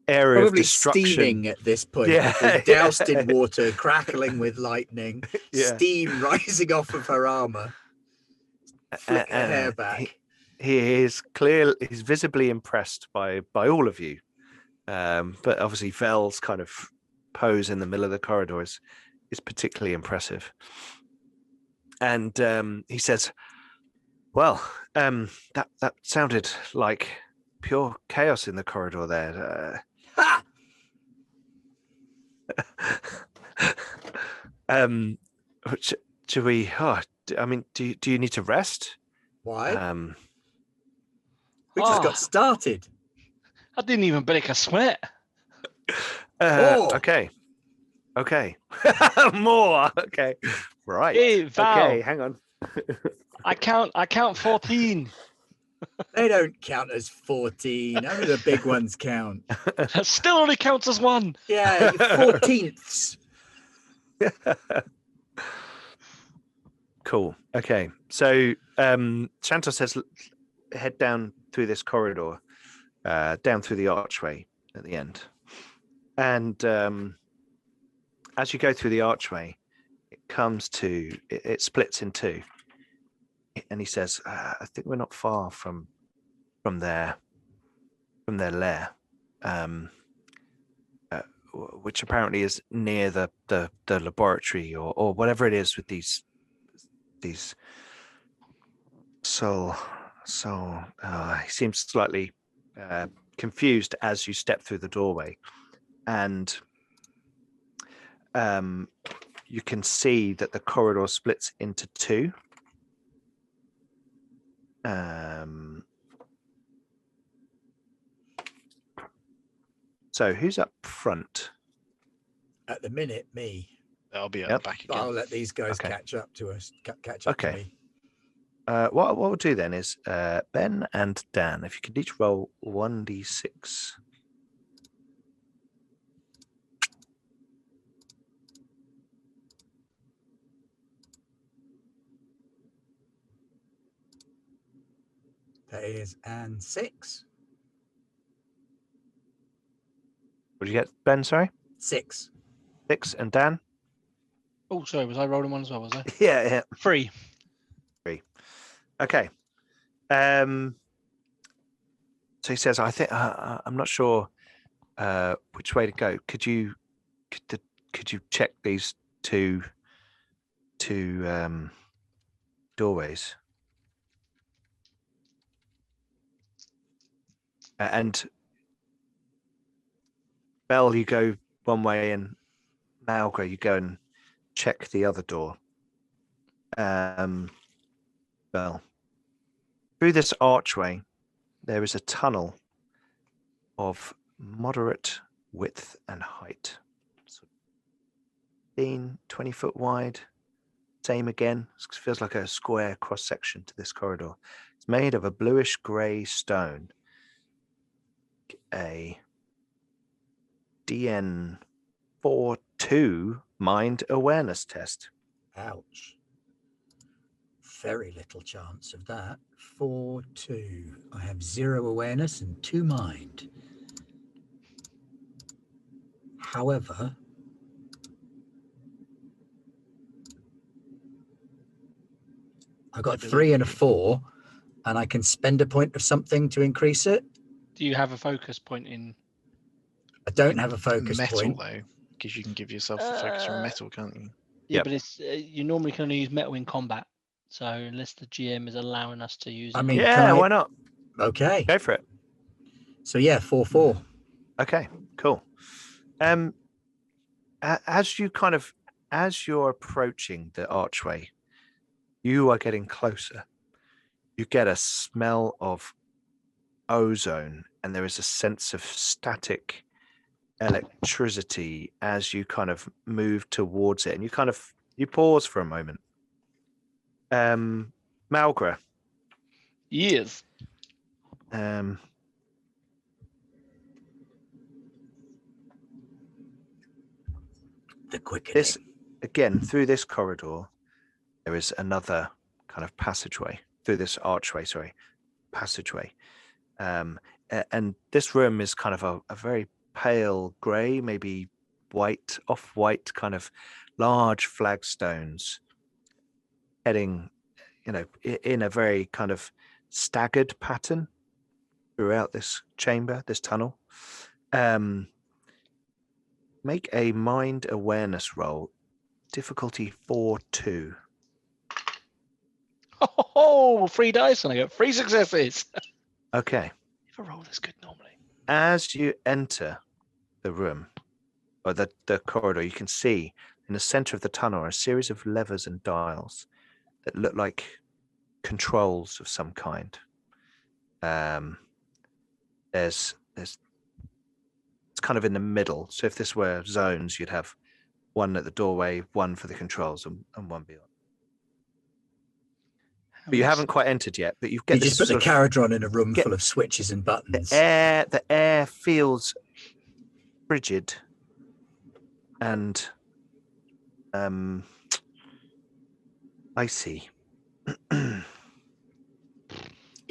area Probably of destruction. Steaming at this point. Yeah, Doused in water, crackling with lightning, Yeah. steam rising off of her armor. Flick her hair back. He's visibly impressed by all of you. But obviously Vel's kind of pose in the middle of the corridor is particularly impressive. And he says, well, that sounded like pure chaos in the corridor there. Ha! Should we? I mean, do you need to rest? Why? We just got started. I didn't even blink a sweat. Okay. More. Okay. Right. Hey, Val. Okay, hang on. I count 14. They don't count as 14. Only the big ones count. That still only counts as 1. Yeah, 14ths. Cool. Okay. So Shantos says head down through this corridor, down through the archway at the end. And as you go through the archway, it splits in two. And he says, I think we're not far from their lair, which apparently is near the laboratory or whatever it is with these soul. He seems slightly confused as you step through the doorway, and you can see that the corridor splits into two. So who's up front? At the minute, me. I'll be at the back again. I'll let these guys catch up to us. Catch up to me. What we'll do then is Ben and Dan, if you could each roll 1d6. That is and 6. What did you get, Ben? Sorry? 6. 6. And Dan? Oh, sorry. Was I rolling 1 as well? Was I? Yeah. 3. Okay. So he says, I think I'm not sure which way to go. Could you check these two doorways? And Bell, you go one way, and Malgra, you go and check the other door. Bell. Through this archway, there is a tunnel of moderate width and height. 15, 20 foot wide. same again. It feels like a square cross section to this corridor. It's made of a bluish grey stone. A DN42 mind awareness test. Ouch. Very little chance of that. 4-2. I have 0 awareness and 2 mind. However, I got 3 and a 4, and I can spend a point of something to increase it. Do you have a focus point in? I don't have a focus metal, point. though, because you can give yourself a focus from metal, can't you? Yeah, Yep. but it's you normally can only use metal in combat. So unless the GM is allowing us to use it. I mean, Yeah, why not? Okay. Go for it. So yeah, 4-4. Okay, cool. As you're approaching the archway, you are getting closer. You get a smell of ozone, and there is a sense of static electricity as you kind of move towards it, and you pause for a moment. Malgra. Yes. The quickening. This again, through this corridor, there is another kind of passageway through this archway. Passageway. And this room is kind of a very pale grey, maybe white, off-white, kind of large flagstones heading, in a very kind of staggered pattern throughout this chamber, this tunnel. Make a mind awareness roll, difficulty 4-2. Oh, 3 dice, and I get 3 successes. Okay. If a roll is good normally. As you enter the room, or the corridor, you can see in the center of the tunnel are a series of levers and dials that look like controls of some kind. It's kind of in the middle. So if this were zones, you'd have one at the doorway, one for the controls, and one beyond. But you haven't quite entered yet. But you just put the Caradron in a room full of switches and buttons. The air feels frigid and icy. In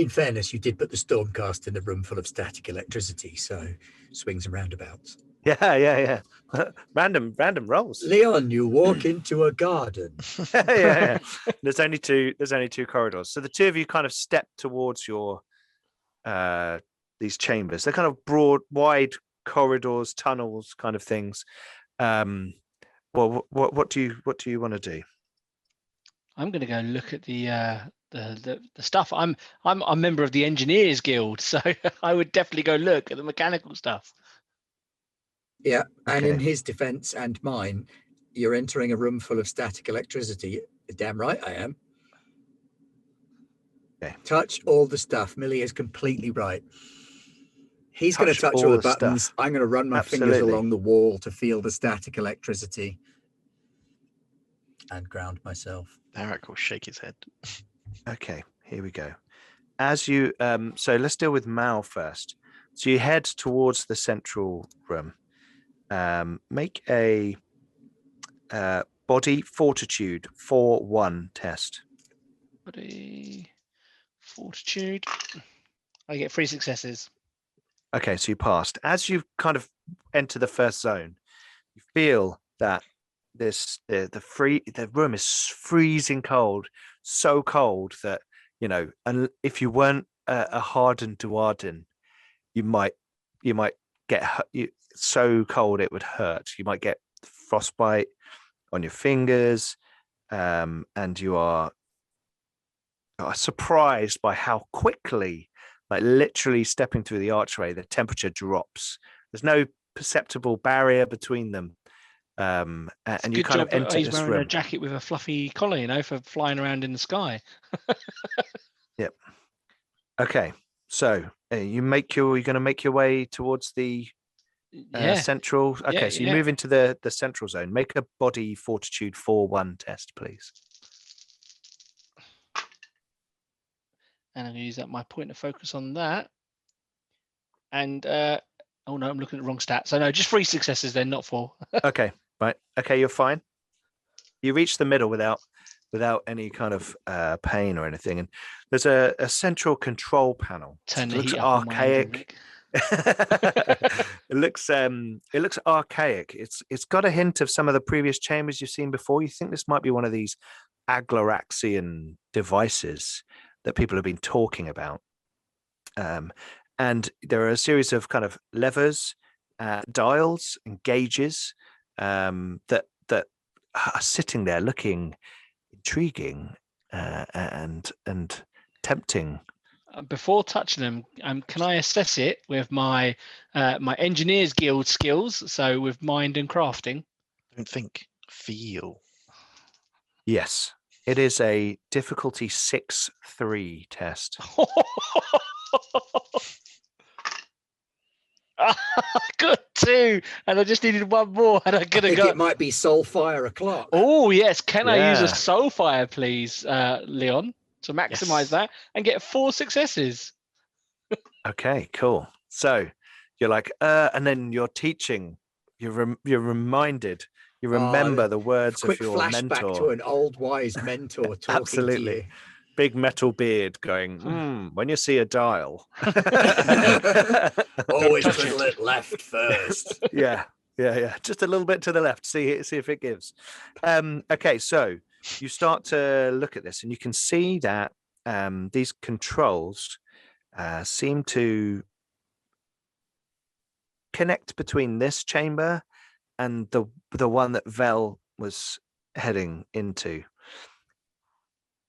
fairness, you did put the Stormcast in a room full of static electricity, so swings and roundabouts. Yeah. Random rolls. Leon, you walk into a garden. yeah. There's only two corridors. So the two of you kind of step towards your these chambers. They're kind of broad, wide corridors, tunnels, kind of things. Well, what do you want to do? I'm going to go look at the stuff. I'm a member of the Engineers Guild, so I would definitely go look at the mechanical stuff. Yeah, and Okay. in his defense and mine, you're entering a room full of static electricity. Damn right I am. Okay. Touch all the stuff. Millie is completely right. He's going to touch all the buttons. Stuff. I'm going to run my fingers along the wall to feel the static electricity and ground myself. Derek will shake his head. Okay, here we go. As you so let's deal with Mal first. So you head towards the central room. Make a body fortitude 4-1 test. Body fortitude. I get 3 successes. Okay, so you passed. As you kind of enter the first zone, you feel that the room is freezing cold, so cold that if you weren't a hardened Duardin, you might get so cold it would hurt. You might get frostbite on your fingers, and you are surprised by how quickly, like literally stepping through the archway, the temperature drops. There's no perceptible barrier between them. And you kind of enter he's this wearing room. a jacket with a fluffy collar, for flying around in the sky. Yep. Okay, so you're going to make your way towards the central. Okay, so you move into the central zone. Make a body fortitude 4-1 test, please. And I'm going to use my point of focus on that. And oh no, I'm looking at the wrong stat. So no, just 3 successes then, not 4. Okay, right. Okay, you're fine. You reach the middle without any kind of pain or anything. And there's a central control panel. Turn It the looks heat up on my engine, archaic. Nick. It looks archaic. It's got a hint of some of the previous chambers you've seen before. You think this might be one of these Agloraxian devices that people have been talking about. And there are a series of kind of levers, dials, and gauges that are sitting there looking intriguing and tempting. Before touching them, can I assess it with my my Engineers Guild skills? So with mind and crafting. Don't think. Feel. Yes, it is a difficulty 6-3 test. Good 2, and I just needed 1 more, and I could have got. It might be Soulfire o'clock. Oh yes, can I use a Yeah. Soulfire, please, Leon, to maximize Yes. that and get 4 successes? Okay, cool. So you're like, and then you're teaching. You're reminded. You remember the words Quick of your flashback mentor. to an old wise mentor talking Absolutely. to you. Big metal beard going, when you see a dial. Always touch twiddle it left first. Yeah. Just a little bit to the left. See if it gives. Okay, so you start to look at this and you can see that these controls seem to connect between this chamber and the one that Vel was heading into.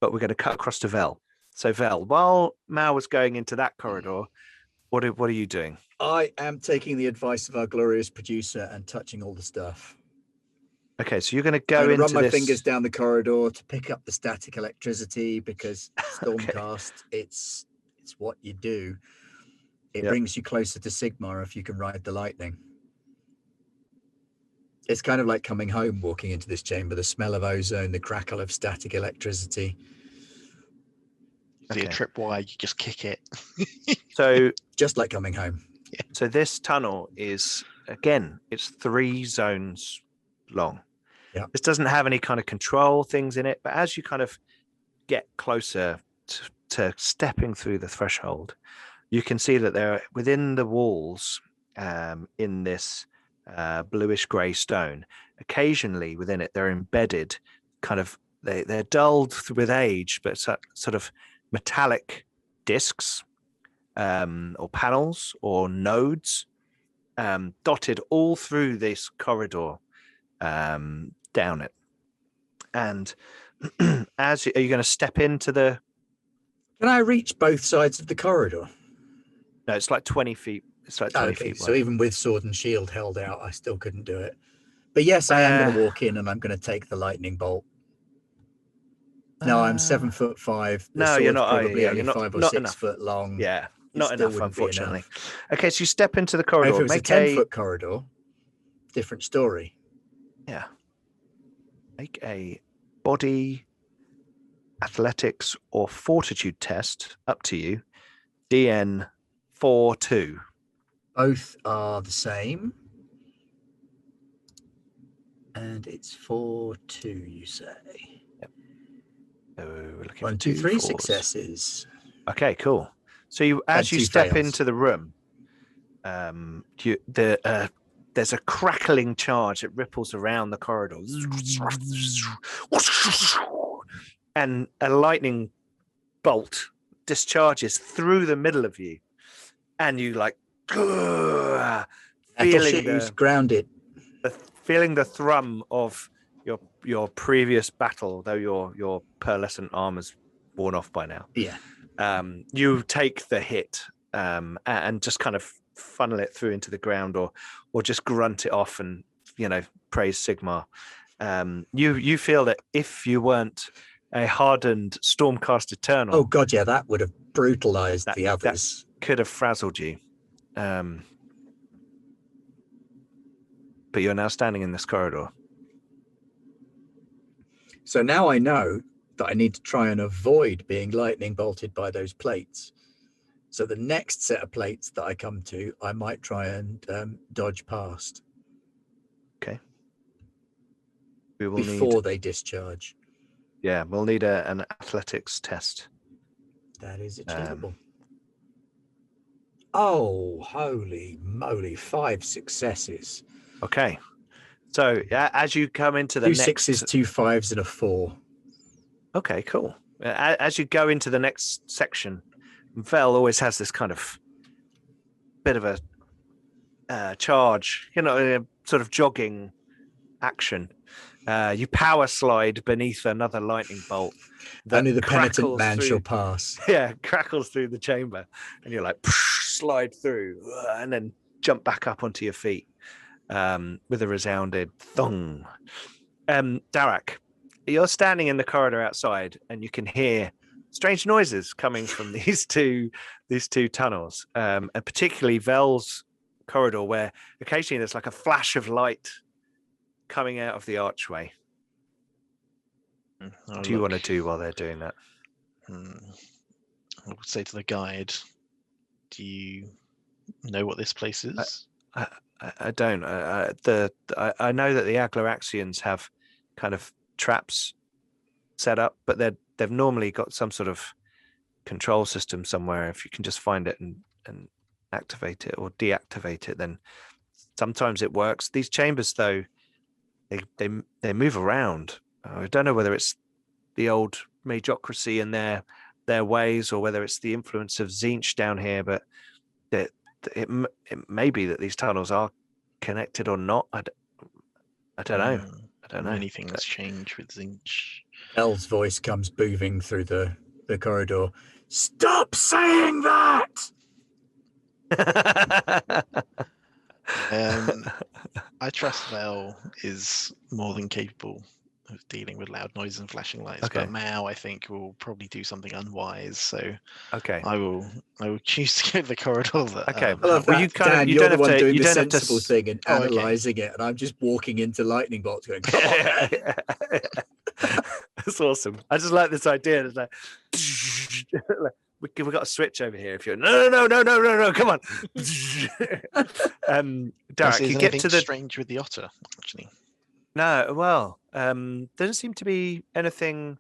But we're going to cut across to Vel. So Vel, while Mao was going into that corridor, what are you doing? I am taking the advice of our glorious producer and touching all the stuff. Okay, so you're going to I'm go gonna into run my this. fingers down the corridor to pick up the static electricity because Okay. Stormcast, it's what you do. It Yep. brings you closer to Sigmar if you can ride the lightning. It's kind of like coming home, walking into this chamber, the smell of ozone, the crackle of static electricity. See a Okay. tripwire, you just kick it. So Just like coming home. So this tunnel is, again, it's 3 zones long. Yeah. This doesn't have any kind of control things in it, but as you kind of get closer to stepping through the threshold, you can see that they're within the walls in this bluish grey stone. Occasionally within it, they're embedded kind of, they're dulled with age, but sort of metallic discs. Or panels or nodes dotted all through this corridor down it. And are you going to step into the... Can I reach both sides of the corridor? No, it's like 20 feet. It's like 20 Okay, feet so wide. even with sword and shield held out, I still couldn't do it. But yes, I am going to walk in and I'm going to take the lightning bolt. No, I'm 7'5". The no, you're sword's not. probably You're only not, 5 or not 6 enough. foot long. Yeah, It not still enough, wouldn't be unfortunately. enough. Okay, so you step into the If corridor. it was a 10-foot corridor, different story. Yeah. Make a body, athletics, or fortitude test, up to you. DN 4-2. Both are the same. And it's 4-2, you say? Yep. So we're looking 1, for 2, 3 4s. successes. Okay, cool. So as you 2 step fails. into the room, there's a crackling charge that ripples around the corridor, and a lightning bolt discharges through the middle of you, and you like Grounded. feeling the thrum of your previous battle, though your pearlescent armor's worn off by now. Yeah. You take the hit and just kind of funnel it through into the ground, or just grunt it off and praise Sigmar. You feel that if you weren't a hardened Stormcast Eternal, Oh god, yeah, that would have brutalized the others. That could have frazzled you. But you're now standing in this corridor. So now I know that I need to try and avoid being lightning bolted by those plates. So the next set of plates that I come to, I might try and dodge past. Okay. We will before they discharge. Yeah, we'll need an athletics test. That is achievable. Oh, holy moly, 5 successes. Okay. So as you come into the 2 next 6s, 2 5s, and a 4. Okay, cool. As you go into the next section, Vel always has this kind of bit of a charge, a sort of jogging action. You power slide beneath another lightning bolt. Only the penitent man shall pass. Yeah, crackles through the chamber, and you're like slide through, and then jump back up onto your feet with a resounding thung. Darak, you're standing in the corridor outside, and you can hear strange noises coming from these two tunnels, and particularly Vel's corridor, where occasionally there's like a flash of light coming out of the archway. What do you want to do while they're doing that? I would say to the guide, do you know what this place is? I don't. I know that the Agloraxians have kind of traps set up, but they've normally got some sort of control system somewhere. If you can just find it and activate it or deactivate it, then sometimes it works. These chambers, though, they move around. I don't know whether it's the old Magocracy and their ways, or whether it's the influence of Tzeentch down here, but it may be that these tunnels are connected or not. I don't know. I don't know. Many things change with Tzeentch. El's voice comes booming through the corridor. Stop saying that! I trust Vel is more than capable of dealing with loud noise and flashing lights. Okay. But Mao, I think, will probably do something unwise. So okay, I will choose to go to the corridor. Okay. Well, Well, you kind Dan, of you you're don't the have one to. doing You the don't have to. sensible thing and Oh, okay. analysing it, and I'm just walking into lightning bolts going, come on. That's awesome. I just like this idea. It's like, we've got a switch over here. If you're no, come on. Darak, Is you get to the strange with the otter, actually. No, well, doesn't seem to be anything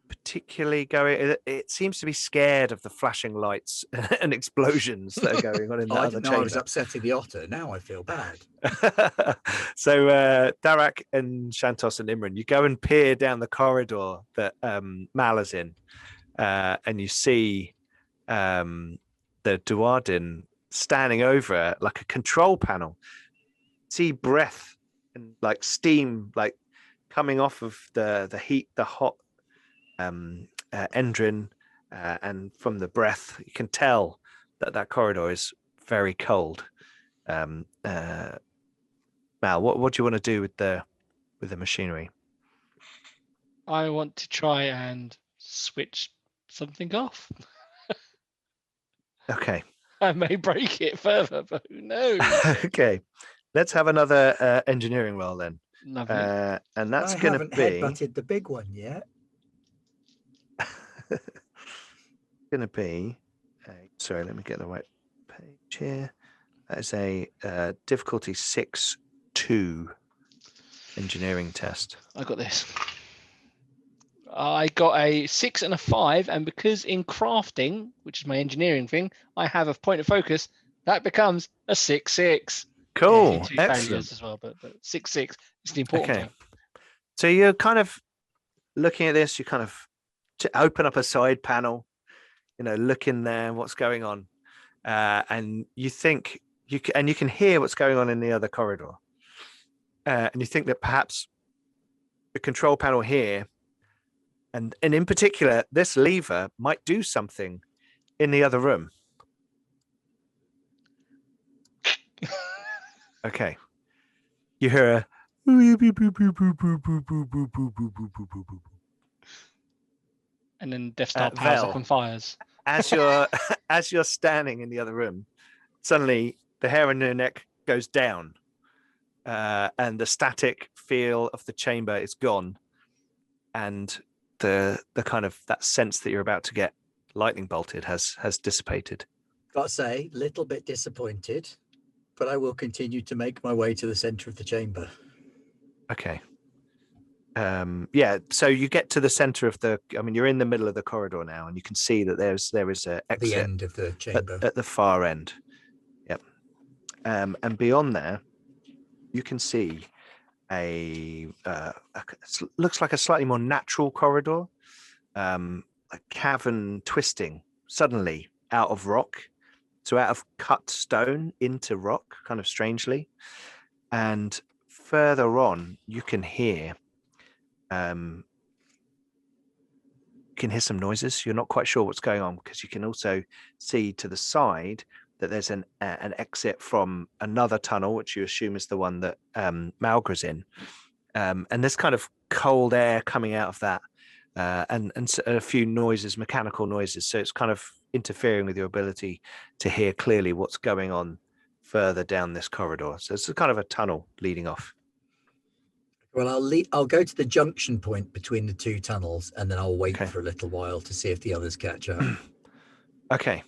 particularly going. It seems to be scared of the flashing lights and explosions that are going on in the I other didn't know chamber. I was upsetting the otter. Now I feel bad. So Darak and Shantos and Imran, you go and peer down the corridor that Mal is in, and you see the Duardin standing over like a control panel. See breath and like steam like coming off of the heat, the hot Endrin, and from the breath you can tell that corridor is very cold. Mal, what do you want to do with the machinery? I want to try and switch something off. Okay. I may break it further, but who knows? Okay, let's have another engineering roll then. Lovely. And that's I going to haven't be headbutted the big one yet. going to be. Sorry, let me get the right page here. That is a difficulty 6-2 engineering test. I got this. I got a 6 and a 5, and because in crafting, which is my engineering thing, I have a point of focus, that becomes a 6-6. Cool, Two excellent. failures as well, but 6-6 is the important thing. So you're kind of looking at this. You kind of to open up a side panel, look in there, what's going on, and you think you can hear what's going on in the other corridor, and you think that perhaps the control panel here. And in particular, this lever might do something in the other room. Okay. You hear a... And then Death Star powers up and fires. As you're standing in the other room, suddenly the hair on your neck goes down, and the static feel of the chamber is gone. And the kind of that sense that you're about to get lightning bolted has dissipated. Got to say, little bit disappointed, but I will continue to make my way to the center of the chamber. Okay. Yeah, so you get to the center of you're in the middle of the corridor now, and you can see that there is a exit The end of the chamber. at the far end. Yep. And beyond there, you can see looks like a slightly more natural corridor, a cavern twisting suddenly out of rock, so out of cut stone into rock, kind of strangely. And further on, you can hear some noises. You're not quite sure what's going on, because you can also see to the side that there's an exit from another tunnel, which you assume is the one that Malgra's in. And there's kind of cold air coming out of that, and a few noises, mechanical noises. So it's kind of interfering with your ability to hear clearly what's going on further down this corridor. So it's a kind of a tunnel leading off. Well, I'll go to the junction point between the two tunnels, and then I'll wait for a little while to see if the others catch up. Okay.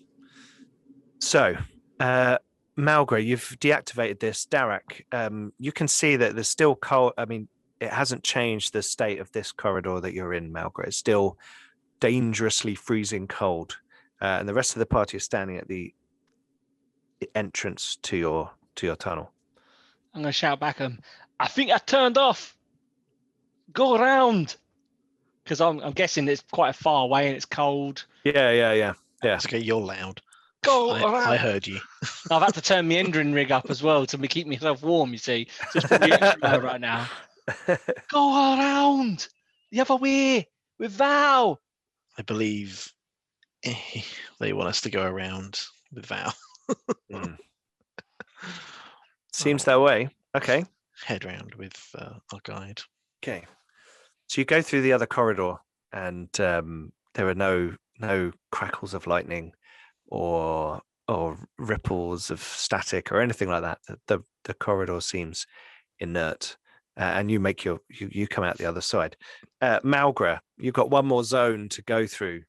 So, Malgra, you've deactivated this. Darak, you can see that there's still cold. I mean, it hasn't changed the state of this corridor that you're in, Malgra. It's still dangerously freezing cold. And the rest of the party is standing at the entrance to your tunnel. I'm going to shout back at him, I think I turned off. Go around. Because I'm guessing it's quite far away and it's cold. Yeah. It's okay, you're loud. Go around. I heard you. I've had to turn my engine rig up as well to keep myself warm, you see. So it's probably extra right now. Go around. The other way. With Val. I believe they want us to go around with Val. Seems that way. Okay. Head round with our guide. Okay. So you go through the other corridor, and there are no crackles of lightning or ripples of static or anything like that. The corridor seems inert, and you make you come out the other side. Malgra, you've got one more zone to go through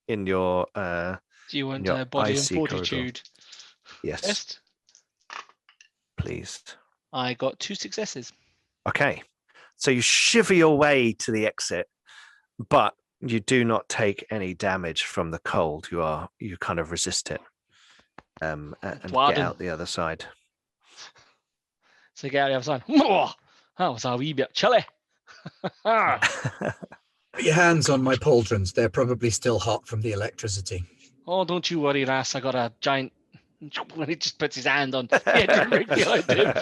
in your. Do you want body and fortitude? Corridor. Yes. Test? Please. I got 2 successes. Okay. So you shiver your way to the exit, but you do not take any damage from the cold. You kind of resist it, and get out the other side. So get out the other side. That was a wee bit chilly. Put your hands on my pauldrons. They're probably still hot from the electricity. Oh, don't you worry, lass. I got a giant. When he just puts his hand on the engine rig behind him.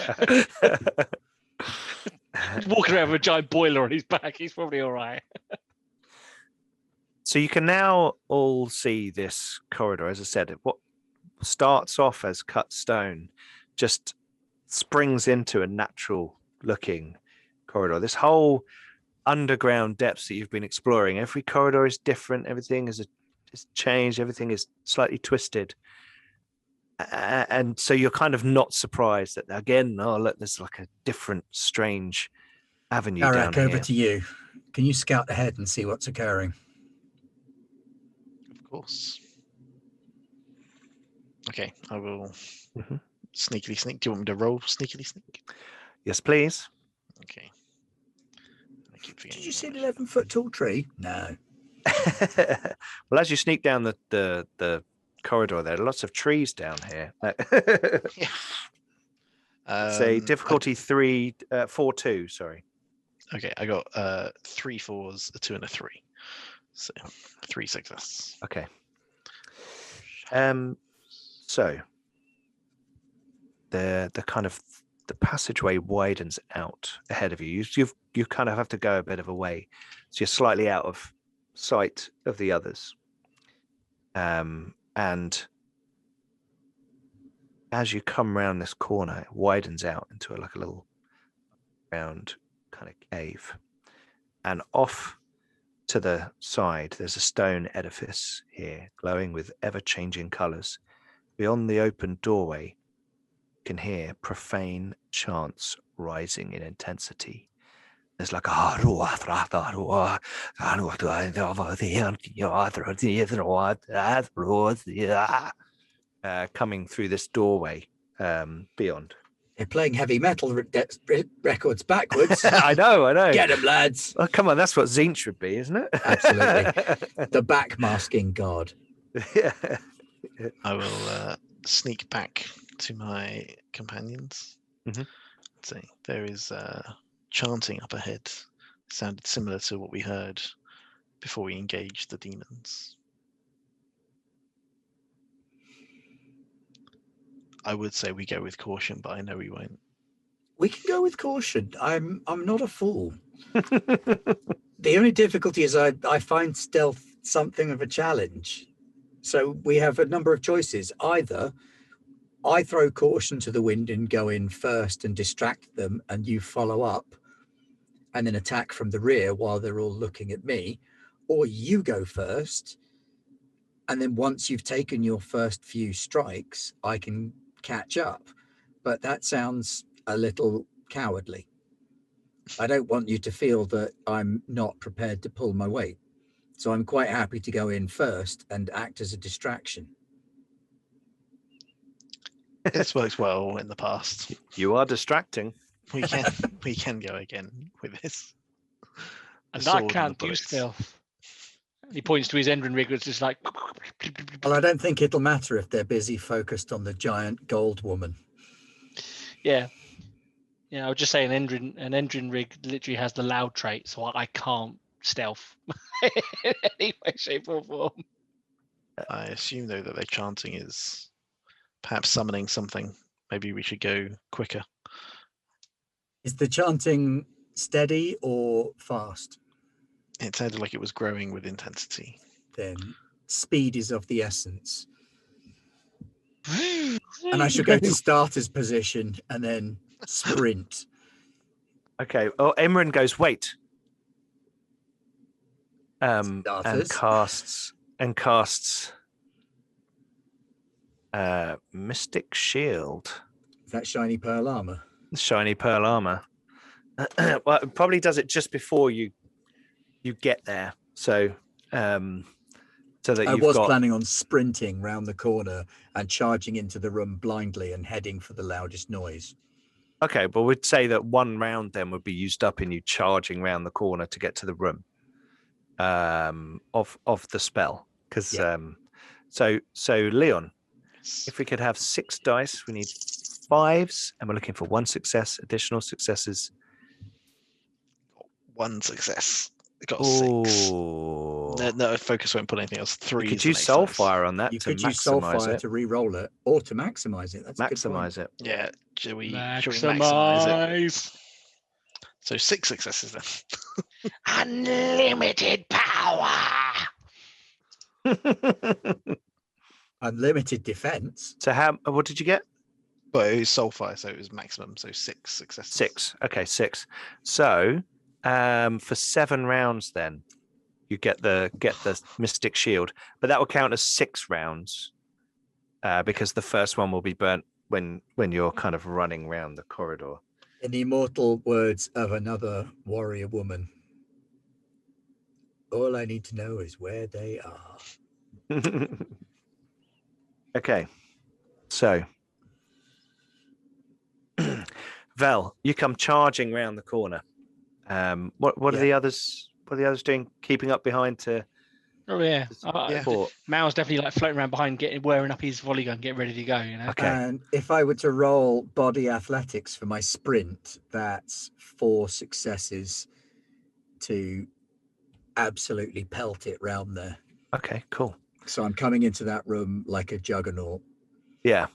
He's walking around with a giant boiler on his back. He's probably all right. So you can now all see this corridor. As I said, what starts off as cut stone just springs into a natural looking corridor. This whole underground depths that you've been exploring, every corridor is different. Everything is changed. Everything is slightly twisted. And so you're kind of not surprised that again, oh look, there's like a different strange avenue down here. Over to you. Can you scout ahead and see what's occurring? Of course. Okay, I will sneakily sneak. Do you want me to roll sneakily sneak? Yes, please. Okay. I keep forgetting. Did you see an 11-foot tall tree? No. Well, as you sneak down the corridor, there are lots of trees down here. Say difficulty 4-2. Sorry. Okay, I got 3 4s, a 2, and a 3. So 3 success. Okay. So the kind of the passageway widens out ahead of you. You kind of have to go a bit of a way, so you're slightly out of sight of the others. And as you come around this corner, it widens out into like a little round kind of cave. And off to the side, there's a stone edifice here, glowing with ever-changing colours. Beyond the open doorway, you can hear profane chants rising in intensity. There's like coming through this doorway beyond. They're playing heavy metal records backwards. I know. Get them, lads. Oh, come on, that's what Zinch should be, isn't it? Absolutely. The backmasking god. Yeah. I will sneak back to my companions. Mhm. See, there is chanting up ahead. Sounded similar to what we heard before we engaged the demons. I would say we go with caution, but I know we won't. We can go with caution. I'm not a fool. The only difficulty is I find stealth something of a challenge. So we have a number of choices. Either I throw caution to the wind and go in first and distract them, and you follow up and then attack from the rear while they're all looking at me, or you go first, and then once you've taken your first few strikes, I can catch up. But that sounds a little cowardly. I don't want you to feel that I'm not prepared to pull my weight. So I'm quite happy to go in first and act as a distraction. It's worked well in the past. You are distracting. We can go again with this. And The I sword and the can't do bullets. stealth. He points to his Endrin rig, it's just like. Well, I don't think it'll matter if they're busy focused on the giant gold woman. Yeah. Yeah, I would just say an Endrin rig literally has the loud trait, so I can't stealth in any way, shape, or form. I assume though that their chanting is perhaps summoning something. Maybe we should go quicker. Is the chanting steady or fast? It sounded like it was growing with intensity. Then speed is of the essence. And I should go to starter's position and then sprint. Okay. Oh, Emran goes, wait. And Starters. casts Mystic Shield. Is that shiny pearl armor? Shiny pearl armor. Well, it probably does it just before you get there. So so that I you've was got... planning on sprinting round the corner and charging into the room blindly and heading for the loudest noise. Okay, but we'd say that one round then would be used up in you charging round the corner to get to the room of the spell. Because so Leon, if we could have 6 dice, we need 5s, and we're looking for 1 success, additional successes. 1 success. Got 6. Ooh. No, focus won't put anything else. 3. You could use Soulfire on that You to could use maximize Soulfire it. to re-roll it or to maximize it. That's a good point. Maximize it. Yeah, should we maximize Maximize. it? So 6 successes then. Unlimited power. Unlimited defense. So what did you get? But it was Soulfire, so it was maximum. So 6 successes. 6. Okay, 6. So for 7 rounds, then you get the Mystic Shield, but that will count as 6 rounds because the first one will be burnt when you're kind of running around the corridor. In the immortal words of another warrior woman, all I need to know is where they are. Okay, so Vel, you come charging round the corner. What are the others? What are the others doing? Keeping up behind to? Oh yeah, support? Mal's definitely like floating around behind, wearing up his volley gun, getting ready to go. You know. Okay. And if I were to roll body athletics for my sprint, that's 4 successes to absolutely pelt it round there. Okay, cool. So I'm coming into that room like a juggernaut. Yeah.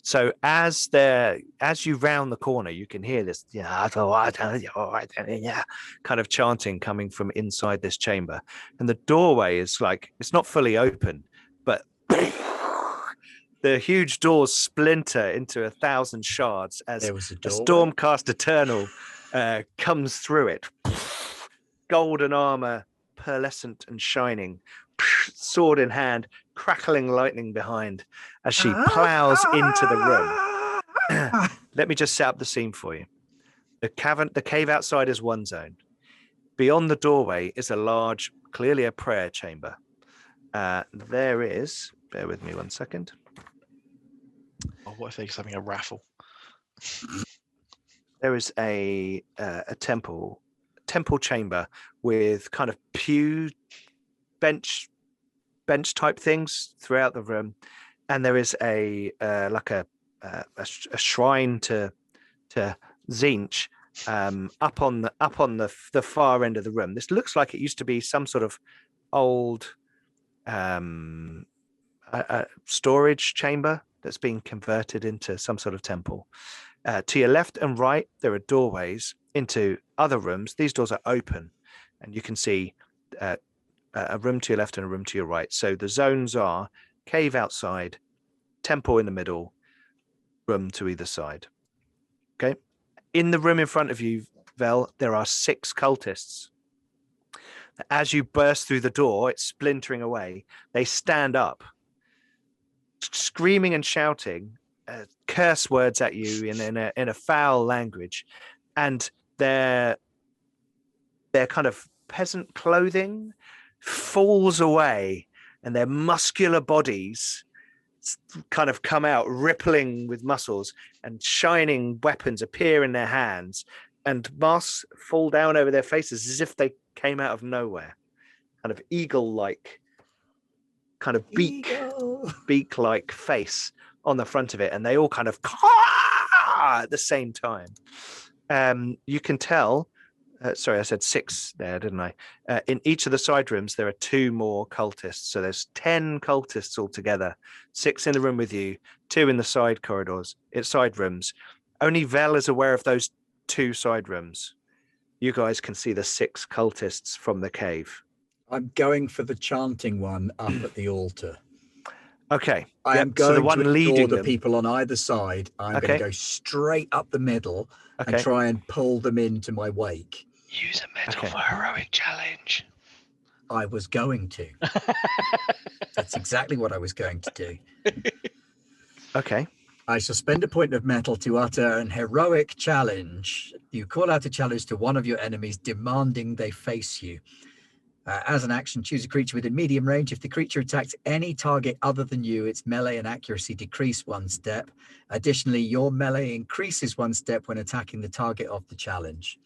So as you round the corner, you can hear this kind of chanting coming from inside this chamber. And the doorway is like, it's not fully open, but the huge doors splinter into 1,000 shards as a Stormcast Eternal comes through it. Golden armor, pearlescent and shining, sword in hand, crackling lightning behind as she plows into the room. Let me just set up the scene for you. The cave outside is one zone. beyond the doorway is a large, clearly a prayer chamber. There is, bear with me 1 second. Oh, what if they're just having a raffle? There is a temple chamber with kind of pew bench type things throughout the room, and there is a shrine to Zinch up on the far end of the room. This looks like it used to be some sort of old storage chamber that's been converted into some sort of temple. To your left and right, there are doorways into other rooms. These doors are open, and you can see a room to your left and a room to your right. So the zones are cave outside, temple in the middle, room to either side. Okay. In the room in front of you, Vel, there are 6 cultists. As you burst through the door, it's splintering away. They stand up, screaming and shouting curse words at you in a foul language, and their kind of peasant clothing falls away, and their muscular bodies kind of come out rippling with muscles, and shining weapons appear in their hands, and masks fall down over their faces as if they came out of nowhere. Kind of eagle-like, kind of beak-like face on the front of it, and they all kind of at the same time. You can tell, sorry, I said 6 there, didn't I? In each of the side rooms, there are 2 more cultists. So there's 10 cultists altogether, 6 in the room with you, 2 in the side corridors, side rooms. Only Vel is aware of those 2 side rooms. You guys can see the 6 cultists from the cave. I'm going for the chanting one up at the altar. Okay. I am going so the one to leading ignore the them. people on either side. I'm going to go straight up the middle and try and pull them into my wake. Use a medal for heroic challenge. I was going to. That's exactly what I was going to do. Okay. I shall spend a point of metal to utter an heroic challenge. You call out a challenge to one of your enemies, demanding they face you. As an action, choose a creature within medium range. If the creature attacks any target other than you, its melee and accuracy decrease 1 step. Additionally, your melee increases 1 step when attacking the target of the challenge.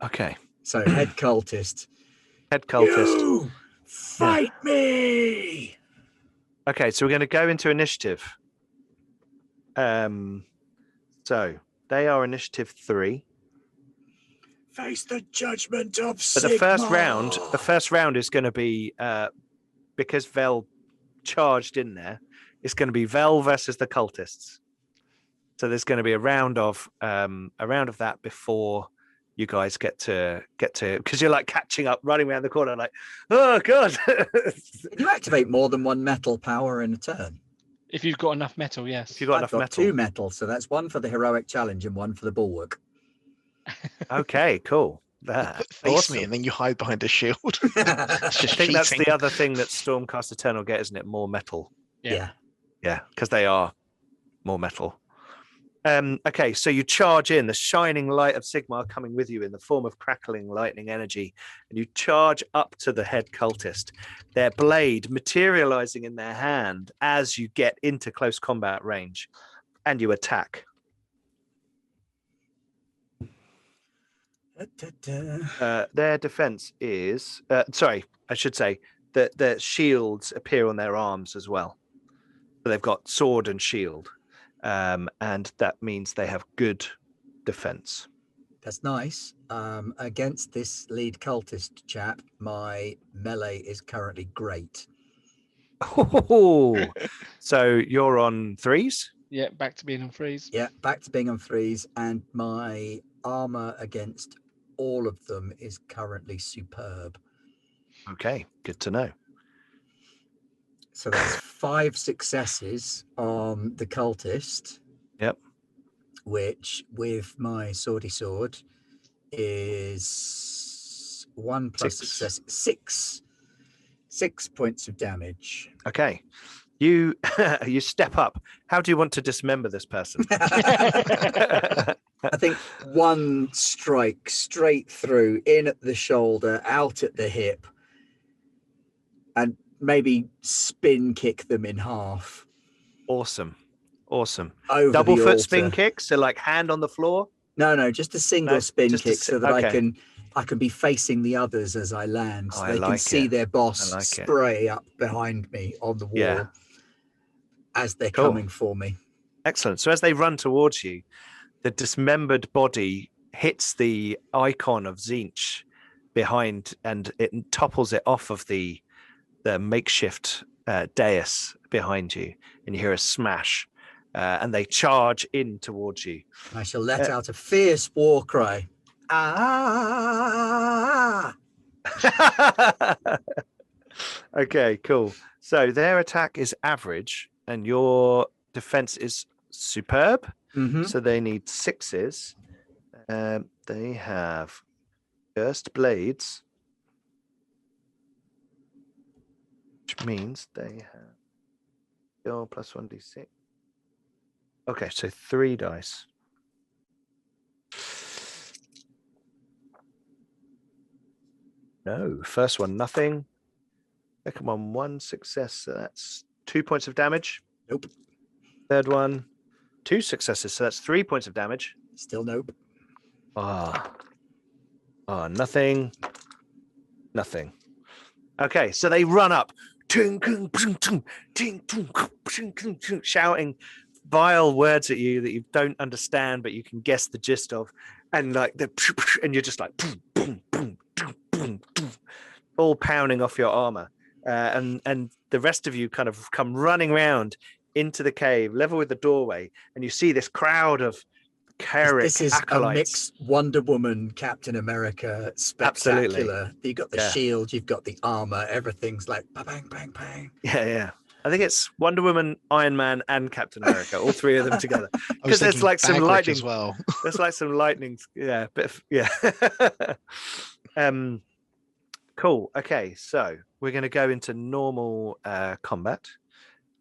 Okay. So, head cultist. Head cultist. You fight me! Okay, so we're going to go into initiative. So, they are initiative 3. Face the judgment of But Sigmar. the first round is going to be because Vel charged in there. It's going to be Vel versus the cultists. So there's going to be a round of that before you guys get to because you're like catching up, running around the corner, like, oh god. Can you activate more than 1 metal power in a turn? If you've got enough metal, yes. If you've got I've enough got metal. 2 metal, so that's 1 for the heroic challenge and 1 for the bulwark. Okay, cool. Face me, and then you hide behind a shield. It's just I think that's cheating. the other thing that Stormcast Eternal get, isn't it? More metal. Yeah. Yeah, because they are more metal. Okay, so you charge in, the shining light of Sigmar coming with you in the form of crackling lightning energy, and you charge up to the head cultist, their blade materializing in their hand as you get into close combat range, and you attack. Their defense is sorry, I should say that the shields appear on their arms as well. So they've got sword and shield, and that means they have good defense. That's nice. Against this lead cultist chap, my melee is currently great. Oh, so you're on 3s? Yeah, back to being on 3s. Yeah, back to being on 3s, and my armor against all of them is currently superb. Okay, good to know. So that's 5 successes on the cultist. Yep. Which, with my swordy sword, is 1 plus 6. success. 6 points of damage. Okay. You step up. How do you want to dismember this person? I think one strike straight through, in at the shoulder, out at the hip, and maybe spin kick them in half. Awesome. Over Double the foot spin altar. kick, so like hand on the floor. No, just a single spin just a kick so that okay. I can be facing the others as I land. So Oh, I they can like see it. their boss I like it. spray up behind me on the wall Yeah. as they're Cool. coming for me. Excellent. So as they run towards you, the dismembered body hits the icon of Zinch behind, and it topples it off of the makeshift dais behind you, and you hear a smash, and they charge in towards you. I shall let out a fierce war cry. Ah! Okay, cool. So their attack is average, and your defense is superb. Mm-hmm. So they need 6s. They have cursed blades, which means they have skill plus 1d6. Okay, so 3 dice. No, first one, nothing. Second one, 1 success. So that's 2 points of damage. Nope. Third one, 2 successes. So that's 3 points of damage. Still nope. Nothing. Nothing. Okay, so they run up, shouting vile words at you that you don't understand, but you can guess the gist of, and you're just like all pounding off your armor, and the rest of you kind of come running round into the cave, level with the doorway, and you see this crowd of This is acolytes. a mixed Wonder Woman, Captain America spectacular. Absolutely. You've got the shield, you've got the armor, everything's like bang, bang, bang. Yeah. I think it's Wonder Woman, Iron Man, and Captain America, all 3 of them together. Because there's like some lightning as well. There's like some lightning. Yeah, Cool. Okay, so we're going to go into normal combat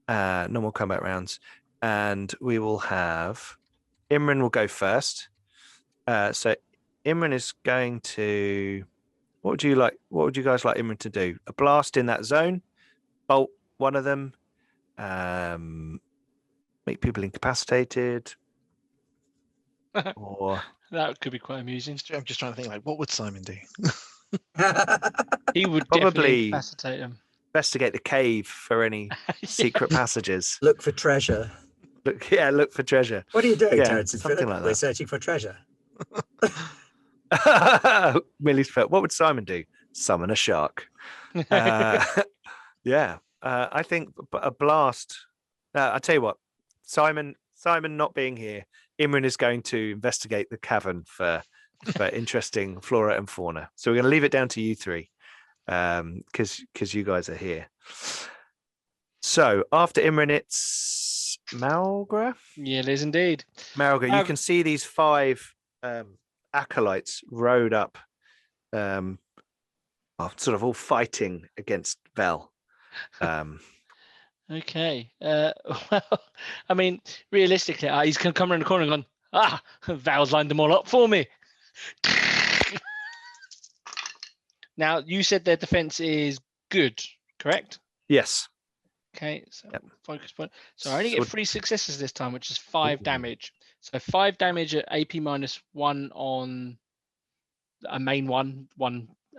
rounds, and we will have Imran will go first. So Imran is going to. What would you guys like Imran to do? A blast in that zone, bolt one of them, make people incapacitated, or that could be quite amusing. I'm just trying to think, like, what would Simon do? He would Probably definitely incapacitate him. investigate the cave for any secret passages. Look for treasure. Look for treasure. What are you doing, Yeah, Terrence and something Philip? like We're that. searching for treasure. Millie's foot. What would Simon do? Summon a shark. Yeah. I think a blast. I tell you what, Simon not being here, Imran is going to investigate the cavern for interesting flora and fauna. So we're going to leave it down to you 3, because you guys are here. So after Imran, it's Malgra. Yeah, it is indeed. Malgra, you can see these 5 acolytes rode up, sort of all fighting against Vel. Okay. Well, I mean, realistically, he's going to come around the corner and gone, Val's lined them all up for me. Now, you said their defense is good, correct? Yes. Okay, so Yep. focus point. So I only get 3 successes this time, which is 5 damage. So 5 damage at AP -1 on a main one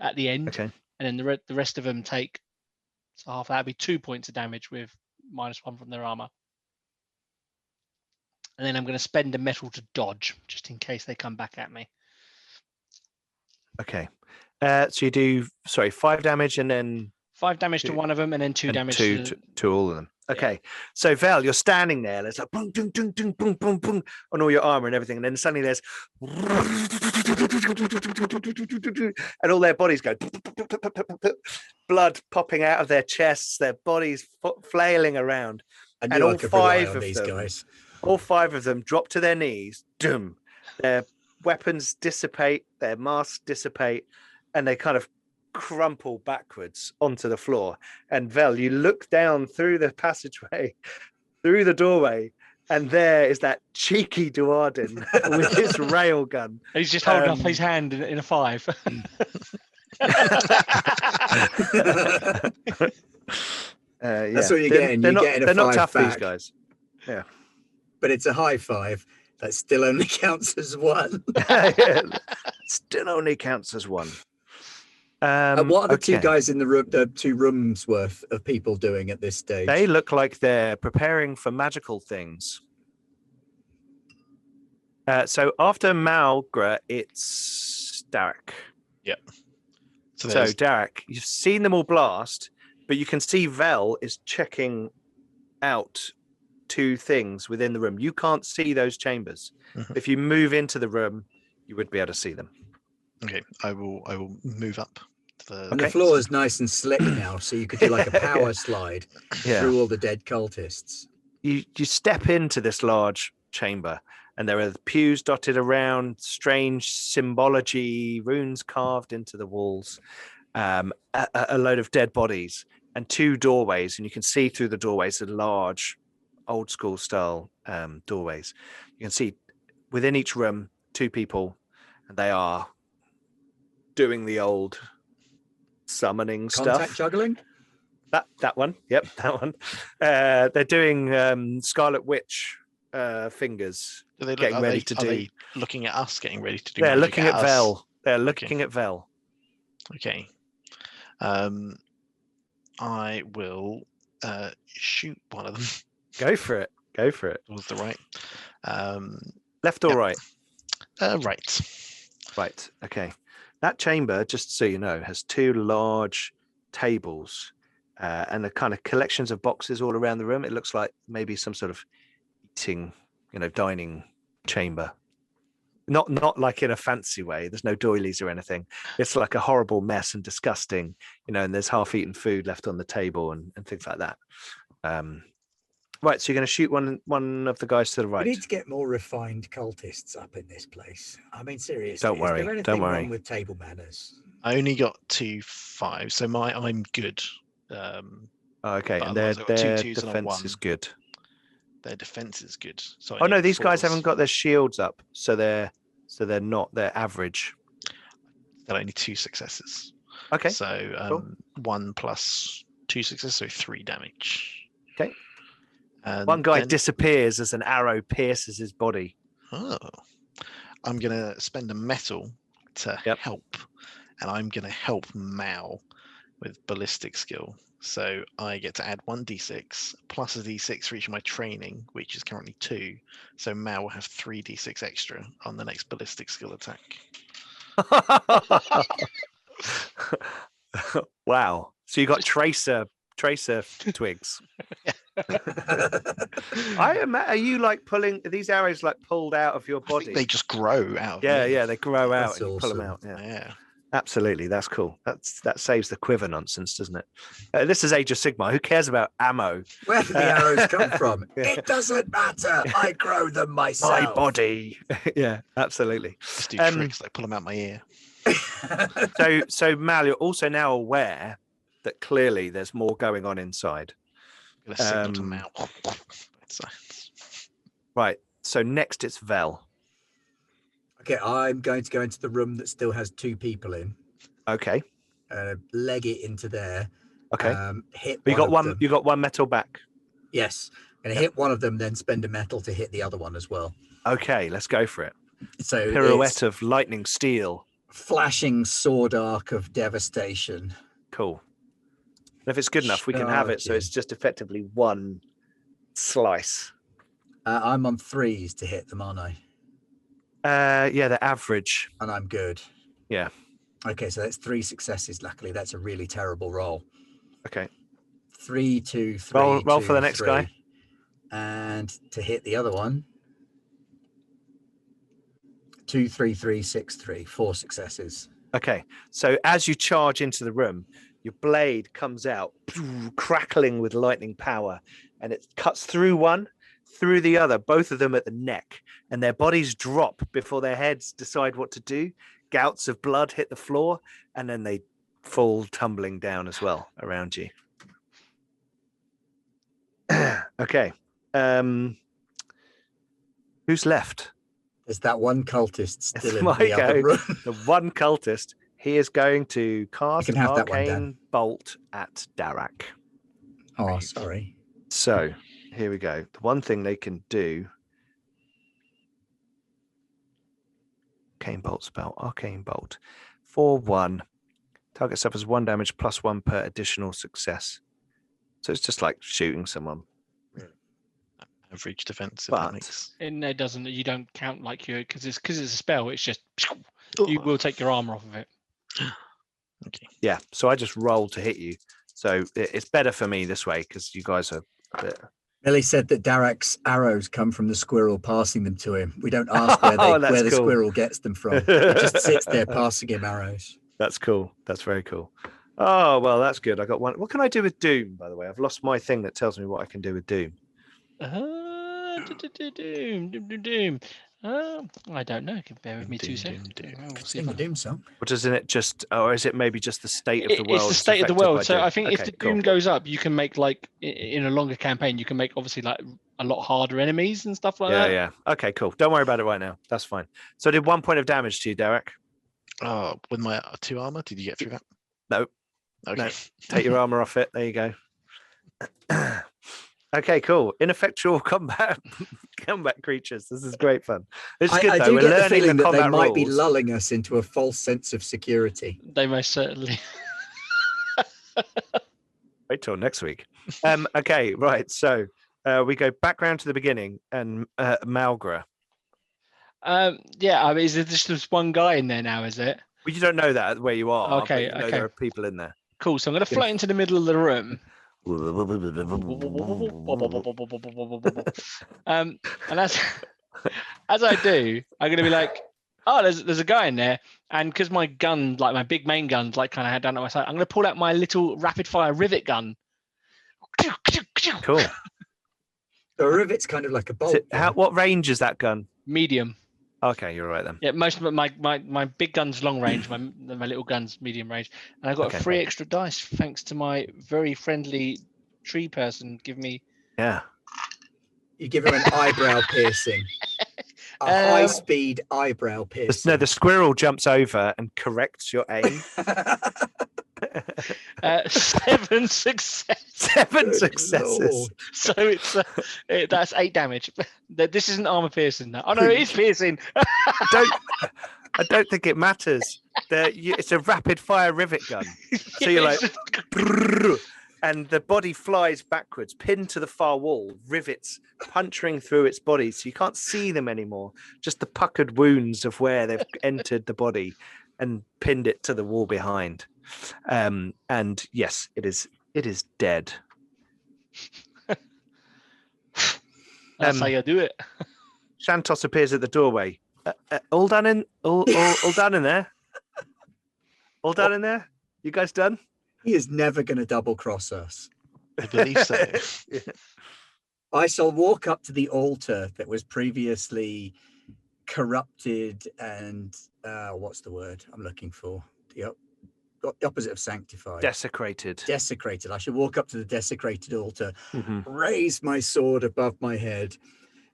at the end. Okay. And then the rest of them take, so half that'd be 2 points of damage with -1 from their armor. And then I'm going to spend a metal to dodge, just in case they come back at me. Okay. So you do 5 damage and then 5 damage to one of them, and then 2 damage to all of them. Okay. So Val, you're standing there. There's like boom, boom, boom, boom, boom, boom, boom on all your armor and everything, and then suddenly there's and all their bodies go blood popping out of their chests, their bodies flailing around, and all 5 of these them, guys. All 5 of them drop to their knees. Doom. Their weapons dissipate, their masks dissipate, and they kind of crumple backwards onto the floor. And Vel, you look down through the passageway, through the doorway, And there is that cheeky Duardin with his railgun. He's just holding up his hand in a 5. That's what you're getting. You're getting a they're not 5 tough, back. these guys. Yeah. But it's a high 5 that still only counts as 1. Yeah, still only counts as 1. What are the two okay. guys in the room, the 2 rooms worth of people doing at this stage? They look like they're preparing for magical things. So after Malgra, it's Derek. Yep. So Derek, you've seen them all blast, but you can see Vel is checking out 2 things within the room. You can't see those chambers. Mhm. If you move into the room, you would be able to see them. Okay, I will move up. And the floor is nice and slick now, so you could do like a power slide through all the dead cultists. You step into this large chamber, and there are pews dotted around, strange symbology, runes carved into the walls, a load of dead bodies, and 2 doorways. And you can see through the doorways the large, old school style doorways. You can see within each room 2 people, and they are doing the old summoning Contact stuff. juggling? That one. Yep, that one. They're doing Scarlet Witch fingers. Do they look, getting are ready they, to are do. they looking at us, getting ready to do? They're magic looking at us? Vel. They're looking at Vel. Okay. I will shoot one of them. Go for it. Go for it. Towards the right. Left or right? Right. Right. Okay. That chamber, just so you know, has 2 large tables and the kind of collections of boxes all around the room. It looks like maybe some sort of eating, dining chamber. Not like in a fancy way. There's no doilies or anything. It's like a horrible mess and disgusting, and there's half-eaten food left on the table and things like that. Right, so you're going to shoot one of the guys to the right. We need to get more refined cultists up in this place. I mean, seriously. Don't worry, Is there anything don't worry. wrong with table manners? I only got 2 5s, so I'm good. Okay, but and their otherwise I've got 2 2s and a defense is 1. good. Their defense is good. So I Oh no, need these guys 4s. haven't got their shields up, so they're average. They're only 2 successes. Okay. So cool. 1 plus 2 successes, so 3 damage. Okay. And one guy then- disappears as an arrow pierces his body. Oh, I'm gonna spend a metal to help, and I'm gonna help Mal with ballistic skill. So I get to add 1d6 plus a d6 for each of my training, which is currently 2. So Mal will have 3d6 extra on the next ballistic skill attack. Wow. So you got tracer twigs. Are you like pulling these arrows like pulled out of your I think body? they just grow out. Of me. Yeah, they grow out That's and you pull them awesome. out. Yeah. Absolutely, that's cool. That saves the quiver nonsense, doesn't it? This is Age of Sigmar. Who cares about ammo? Where do the arrows come from? It doesn't matter. I grow them myself. My body. Yeah, absolutely. Just do tricks like pull them out my ear. So Mal, you're also now aware that clearly there's more going on inside. I'm gonna signal to Mal. Right. So next it's Vel. Okay, I'm going to go into the room that still has 2 people in. Okay. Leg it into there. Okay. Hit. You got one. Them. You got 1 metal back. Yes. And hit one of them, then spend a metal to hit the other one as well. Okay, let's go for it. So Pirouette of lightning steel. Flashing sword arc of devastation. Cool. And if it's good enough, we can have it. So it's just effectively 1 slice. I'm on 3s to hit them, aren't I? Yeah, they're average. And I'm good. Yeah. Okay, so that's 3 successes. Luckily, that's a really terrible roll. Okay. 3, 2, 3. Roll 2, for the next 3. guy. And to hit the other one, 2, 3, 3, 6, 3. 4 successes. Okay. So as you charge into the room, your blade comes out, crackling with lightning power, and it cuts through one, through the other, both of them at the neck, and their bodies drop before their heads decide what to do. Gouts of blood hit the floor, and then they fall tumbling down as well around you. Okay. Who's left? There's that one cultist still It's in my the other go. room. The one cultist. He is going to cast can have that one, Dan. Arcane Bolt at Darak. Oh, sorry. So here we go. The one thing they can do. Arcane Bolt spell. Arcane Bolt. 4/1. Target suffers 1 damage plus 1 per additional success. So it's just like shooting someone. Average defensive. But- That makes... And it doesn't. You don't count like you because it's a spell. It's just you will take your armor off of it. Okay. Yeah. So I just roll to hit you. So it's better for me this way because you guys are a bit. Millie said that Darak's arrows come from the squirrel passing them to him. We don't ask where that's the cool. squirrel gets them from. It just sits there passing him arrows. That's cool. That's very cool. Oh, well, that's good. I got one. What can I do with Doom, by the way? I've lost my thing that tells me what I can do with Doom. Doom. I don't know. Bear with me 2 seconds. We'll see Sing if the I- Doom song. Or doesn't it just, or is it maybe just the state of the world? It's the is state of the affected by world. So Doom? I think if Okay, the cool. Doom goes up, you can make like in a longer campaign, you can make obviously like a lot harder enemies and stuff like Yeah, that. yeah. Okay, cool. Don't worry about it right now. That's fine. So I did 1 point of damage to you, Derek. Oh, with my 2 armor, did you get through that? No. Okay. No. Take your armor off it. There you go. Okay, cool. Ineffectual combat creatures. This is great fun. It's good I though. do We're get the learning feeling the that they combat might be rules. lulling us into a false sense of security. They most certainly. Wait till next week. Okay, right. So we go back round to the beginning and Malgra. Yeah. I mean, is there just this one guy in there now? Is it? Well, you don't know that where you are. Okay, But you know okay. there are people in there. Cool. So I'm going to float into the middle of the room. And as I do, I'm going to be like, oh, there's a guy in there, and because my gun, like my big main gun's like kind of down at my side, I'm going to pull out my little rapid fire rivet gun. Cool. The rivet's kind of like a Is bolt. it- what range is that gun? Medium. Okay, you're right then. Yeah, most of my big gun's long range, my little gun's medium range, and I got Okay. 3 extra dice thanks to my very friendly tree person give me. Yeah. You give him an eyebrow piercing. A high-speed eyebrow piercing. No, the squirrel jumps over and corrects your aim. 7 success. 7 Good successes. Lord. So it's that's 8 damage. This isn't armor piercing now. Oh no, it is piercing. I don't think it matters. It's a rapid fire rivet gun. So you're like, brrr, and the body flies backwards, pinned to the far wall, rivets puncturing through its body, so you can't see them anymore. Just the puckered wounds of where they've entered the body and pinned it to the wall behind. And yes, it is dead. That's how you do it. Shantos appears at the doorway. All done in there? All done in there? You guys done? He is never going to double cross us. I believe so. Yeah. I shall walk up to the altar that was previously corrupted and what's the word I'm looking for? The opposite of sanctified. Desecrated. Desecrated. I shall walk up to the desecrated altar, Mhm. raise my sword above my head,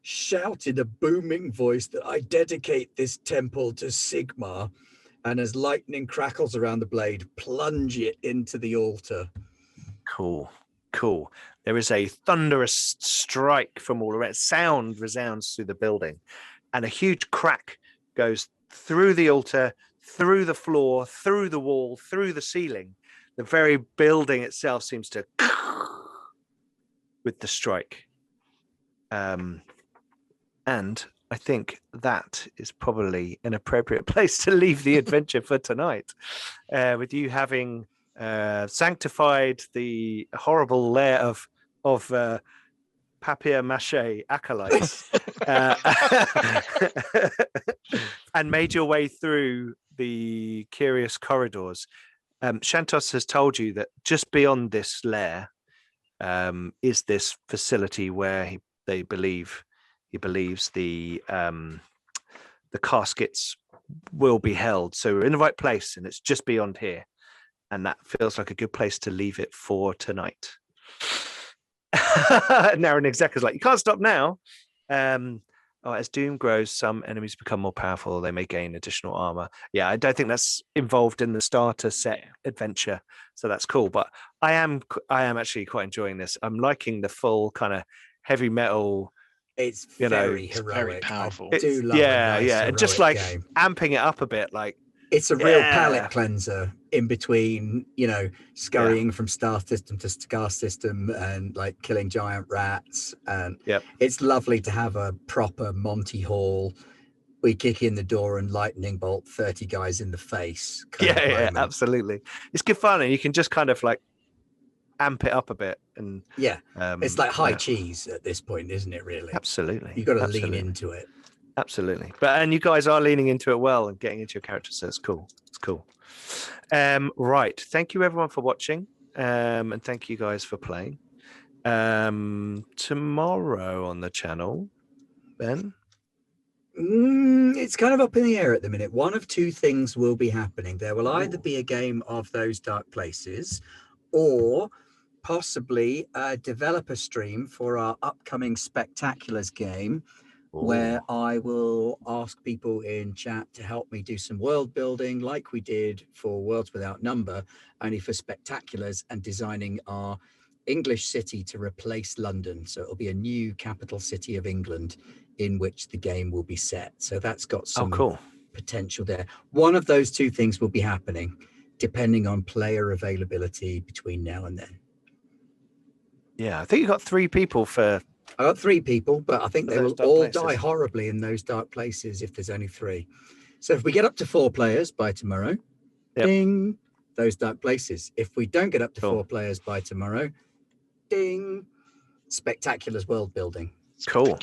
shout in a booming voice that I dedicate this temple to Sigmar, and as lightning crackles around the blade, plunge it into the altar. Cool. There is a thunderous strike from all around. Sound resounds through the building, and a huge crack goes through the altar, through the floor, through the wall, through the ceiling. The very building itself seems to with the strike. And I think that is probably an appropriate place to leave the adventure for tonight, with you having sanctified the horrible lair of papier-mâché acolytes and made your way through the curious corridors. Shantos has told you that just beyond this lair is this facility where he believes the caskets will be held. So we're in the right place, and it's just beyond here, and that feels like a good place to leave it for tonight. Now, an exec is like, you can't stop now. as Doom grows, some enemies become more powerful. They may gain additional armor. Yeah, I don't think that's involved in the starter set adventure, so that's cool. But I am actually quite enjoying this. I'm liking the full kind of heavy metal. It's You know, very it's heroic. very powerful. I do love yeah, a nice and just heroic like game. amping it up a bit, like It's a real Yeah. palate cleanser in between, scurrying from star system to star system and like killing giant rats. And Yep. it's lovely to have a proper Monty Hall. We kick in the door and lightning bolt 30 guys in the face. Yeah, absolutely. It's good fun, and you can just kind of like amp it up a bit. And yeah, it's like high yeah. cheese at this point, isn't it? Really, Absolutely. You've got to Absolutely. lean into it. Absolutely. And you guys are leaning into it well and getting into your characters, so it's cool. It's cool. Right. Thank you everyone for watching. And thank you guys for playing. Tomorrow on the channel, Ben. It's kind of up in the air at the minute. One of two things will be happening. There will either be a game of Those Dark Places, or possibly a developer stream for our upcoming Spectaculars game, where I will ask people in chat to help me do some world building like we did for Worlds Without Number, only for Spectaculars, and designing our English city to replace London. So it'll be a new capital city of England in which the game will be set. So that's got some cool potential there. One of those two things will be happening depending on player availability between now and then. Yeah, I think you got 3 people for... I got 3 people, but I think they will all places. die horribly in Those Dark Places if there's only 3. So if we get up to 4 players by tomorrow, ding, Those Dark Places. If we don't get up to 4 players by tomorrow, ding, Spectaculars world building. Cool.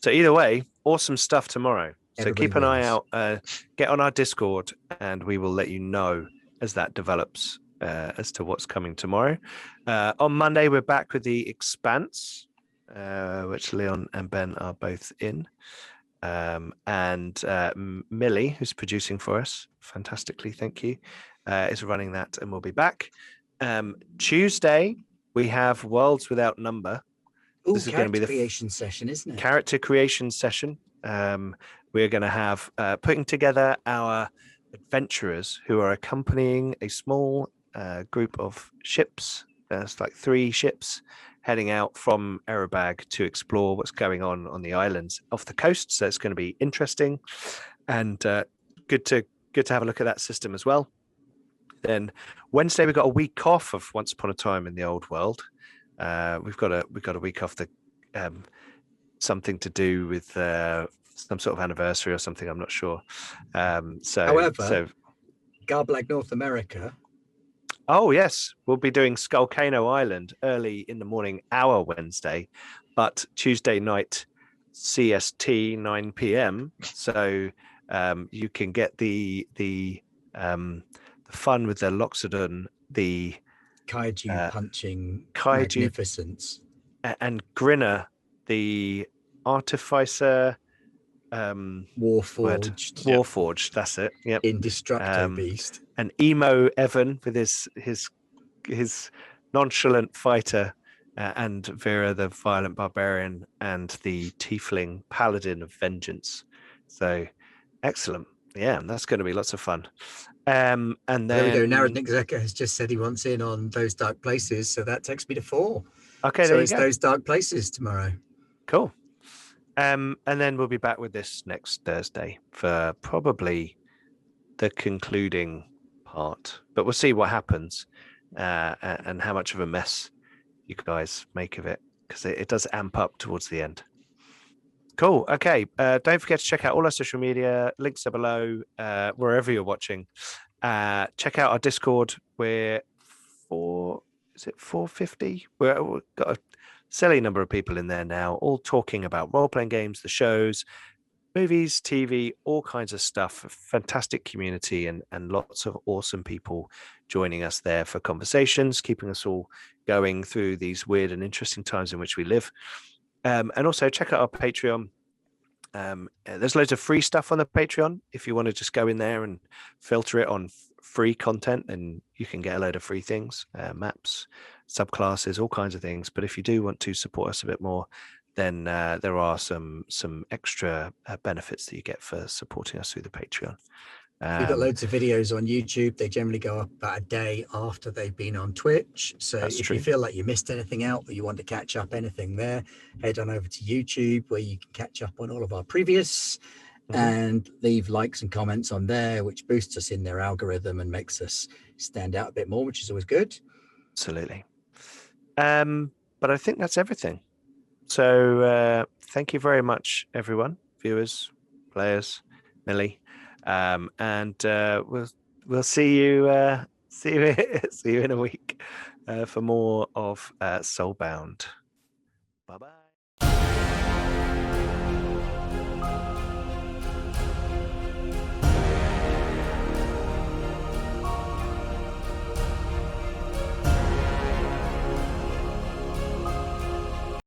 So either way, awesome stuff tomorrow. So Everybody keep an eye wins. out, get on our Discord, and we will let you know as that develops as to what's coming tomorrow. On Monday, we're back with The Expanse, which Leon and Ben are both in. And Millie, who's producing for us, fantastically, thank you, is running that, and we'll be back. Tuesday, we have Worlds Without Number. This is going to be the creation session, isn't it? Character creation session. We're going to have putting together our adventurers who are accompanying a small group of ships. It's like 3 ships heading out from Erebag to explore what's going on the islands off the coast. So it's going to be interesting and good to have a look at that system as well. Then Wednesday we've got a week off of Once Upon a Time in the Old World. We've got a week off, the something to do with some sort of anniversary or something. I'm not sure. However, Garblag North America. Oh yes, we'll be doing Skullcano Island early in the morning, our Wednesday, but Tuesday night CST 9 p.m. So you can get the fun with the Loxodon, the kaiju punching magnificence, and Grinner, the artificer Warforged. That's it. Yep. Indestructo beast. And Emo Evan with his nonchalant fighter, and Vera the violent barbarian, and the tiefling paladin of vengeance. So excellent. Yeah, that's going to be lots of fun. And then there we go. Narodnik Zeka has just said he wants in on Those Dark Places, so that takes me to 4. Okay, so there you it's go. Those Dark Places tomorrow. Cool. And then we'll be back with this next Thursday for probably the concluding part, but we'll see what happens and how much of a mess you guys make of it, because it does amp up towards the end. Cool. Okay. Don't forget to check out all our social media. Links are below wherever you're watching. Check out our Discord. We're 450? We've got a silly number of people in there now, all talking about role-playing games, the shows, movies, TV, all kinds of stuff. Fantastic community and lots of awesome people joining us there for conversations, keeping us all going through these weird and interesting times in which we live. And also check out our Patreon. There's loads of free stuff on the Patreon. If you want to just go in there and filter it on free content, and you can get a load of free things, maps, subclasses, all kinds of things. But if you do want to support us a bit more, then there are some extra benefits that you get for supporting us through the Patreon. We've got loads of videos on YouTube. They generally go up about a day after they've been on Twitch. So That's if true. you feel like you missed anything out or you want to catch up anything there, head on over to YouTube where you can catch up on all of our previous and leave likes and comments on there, which boosts us in their algorithm and makes us stand out a bit more, which is always good. Absolutely. But I think that's everything. So thank you very much, everyone, viewers, players, Millie, and we'll see you see you in a week for more of Soulbound. Bye bye.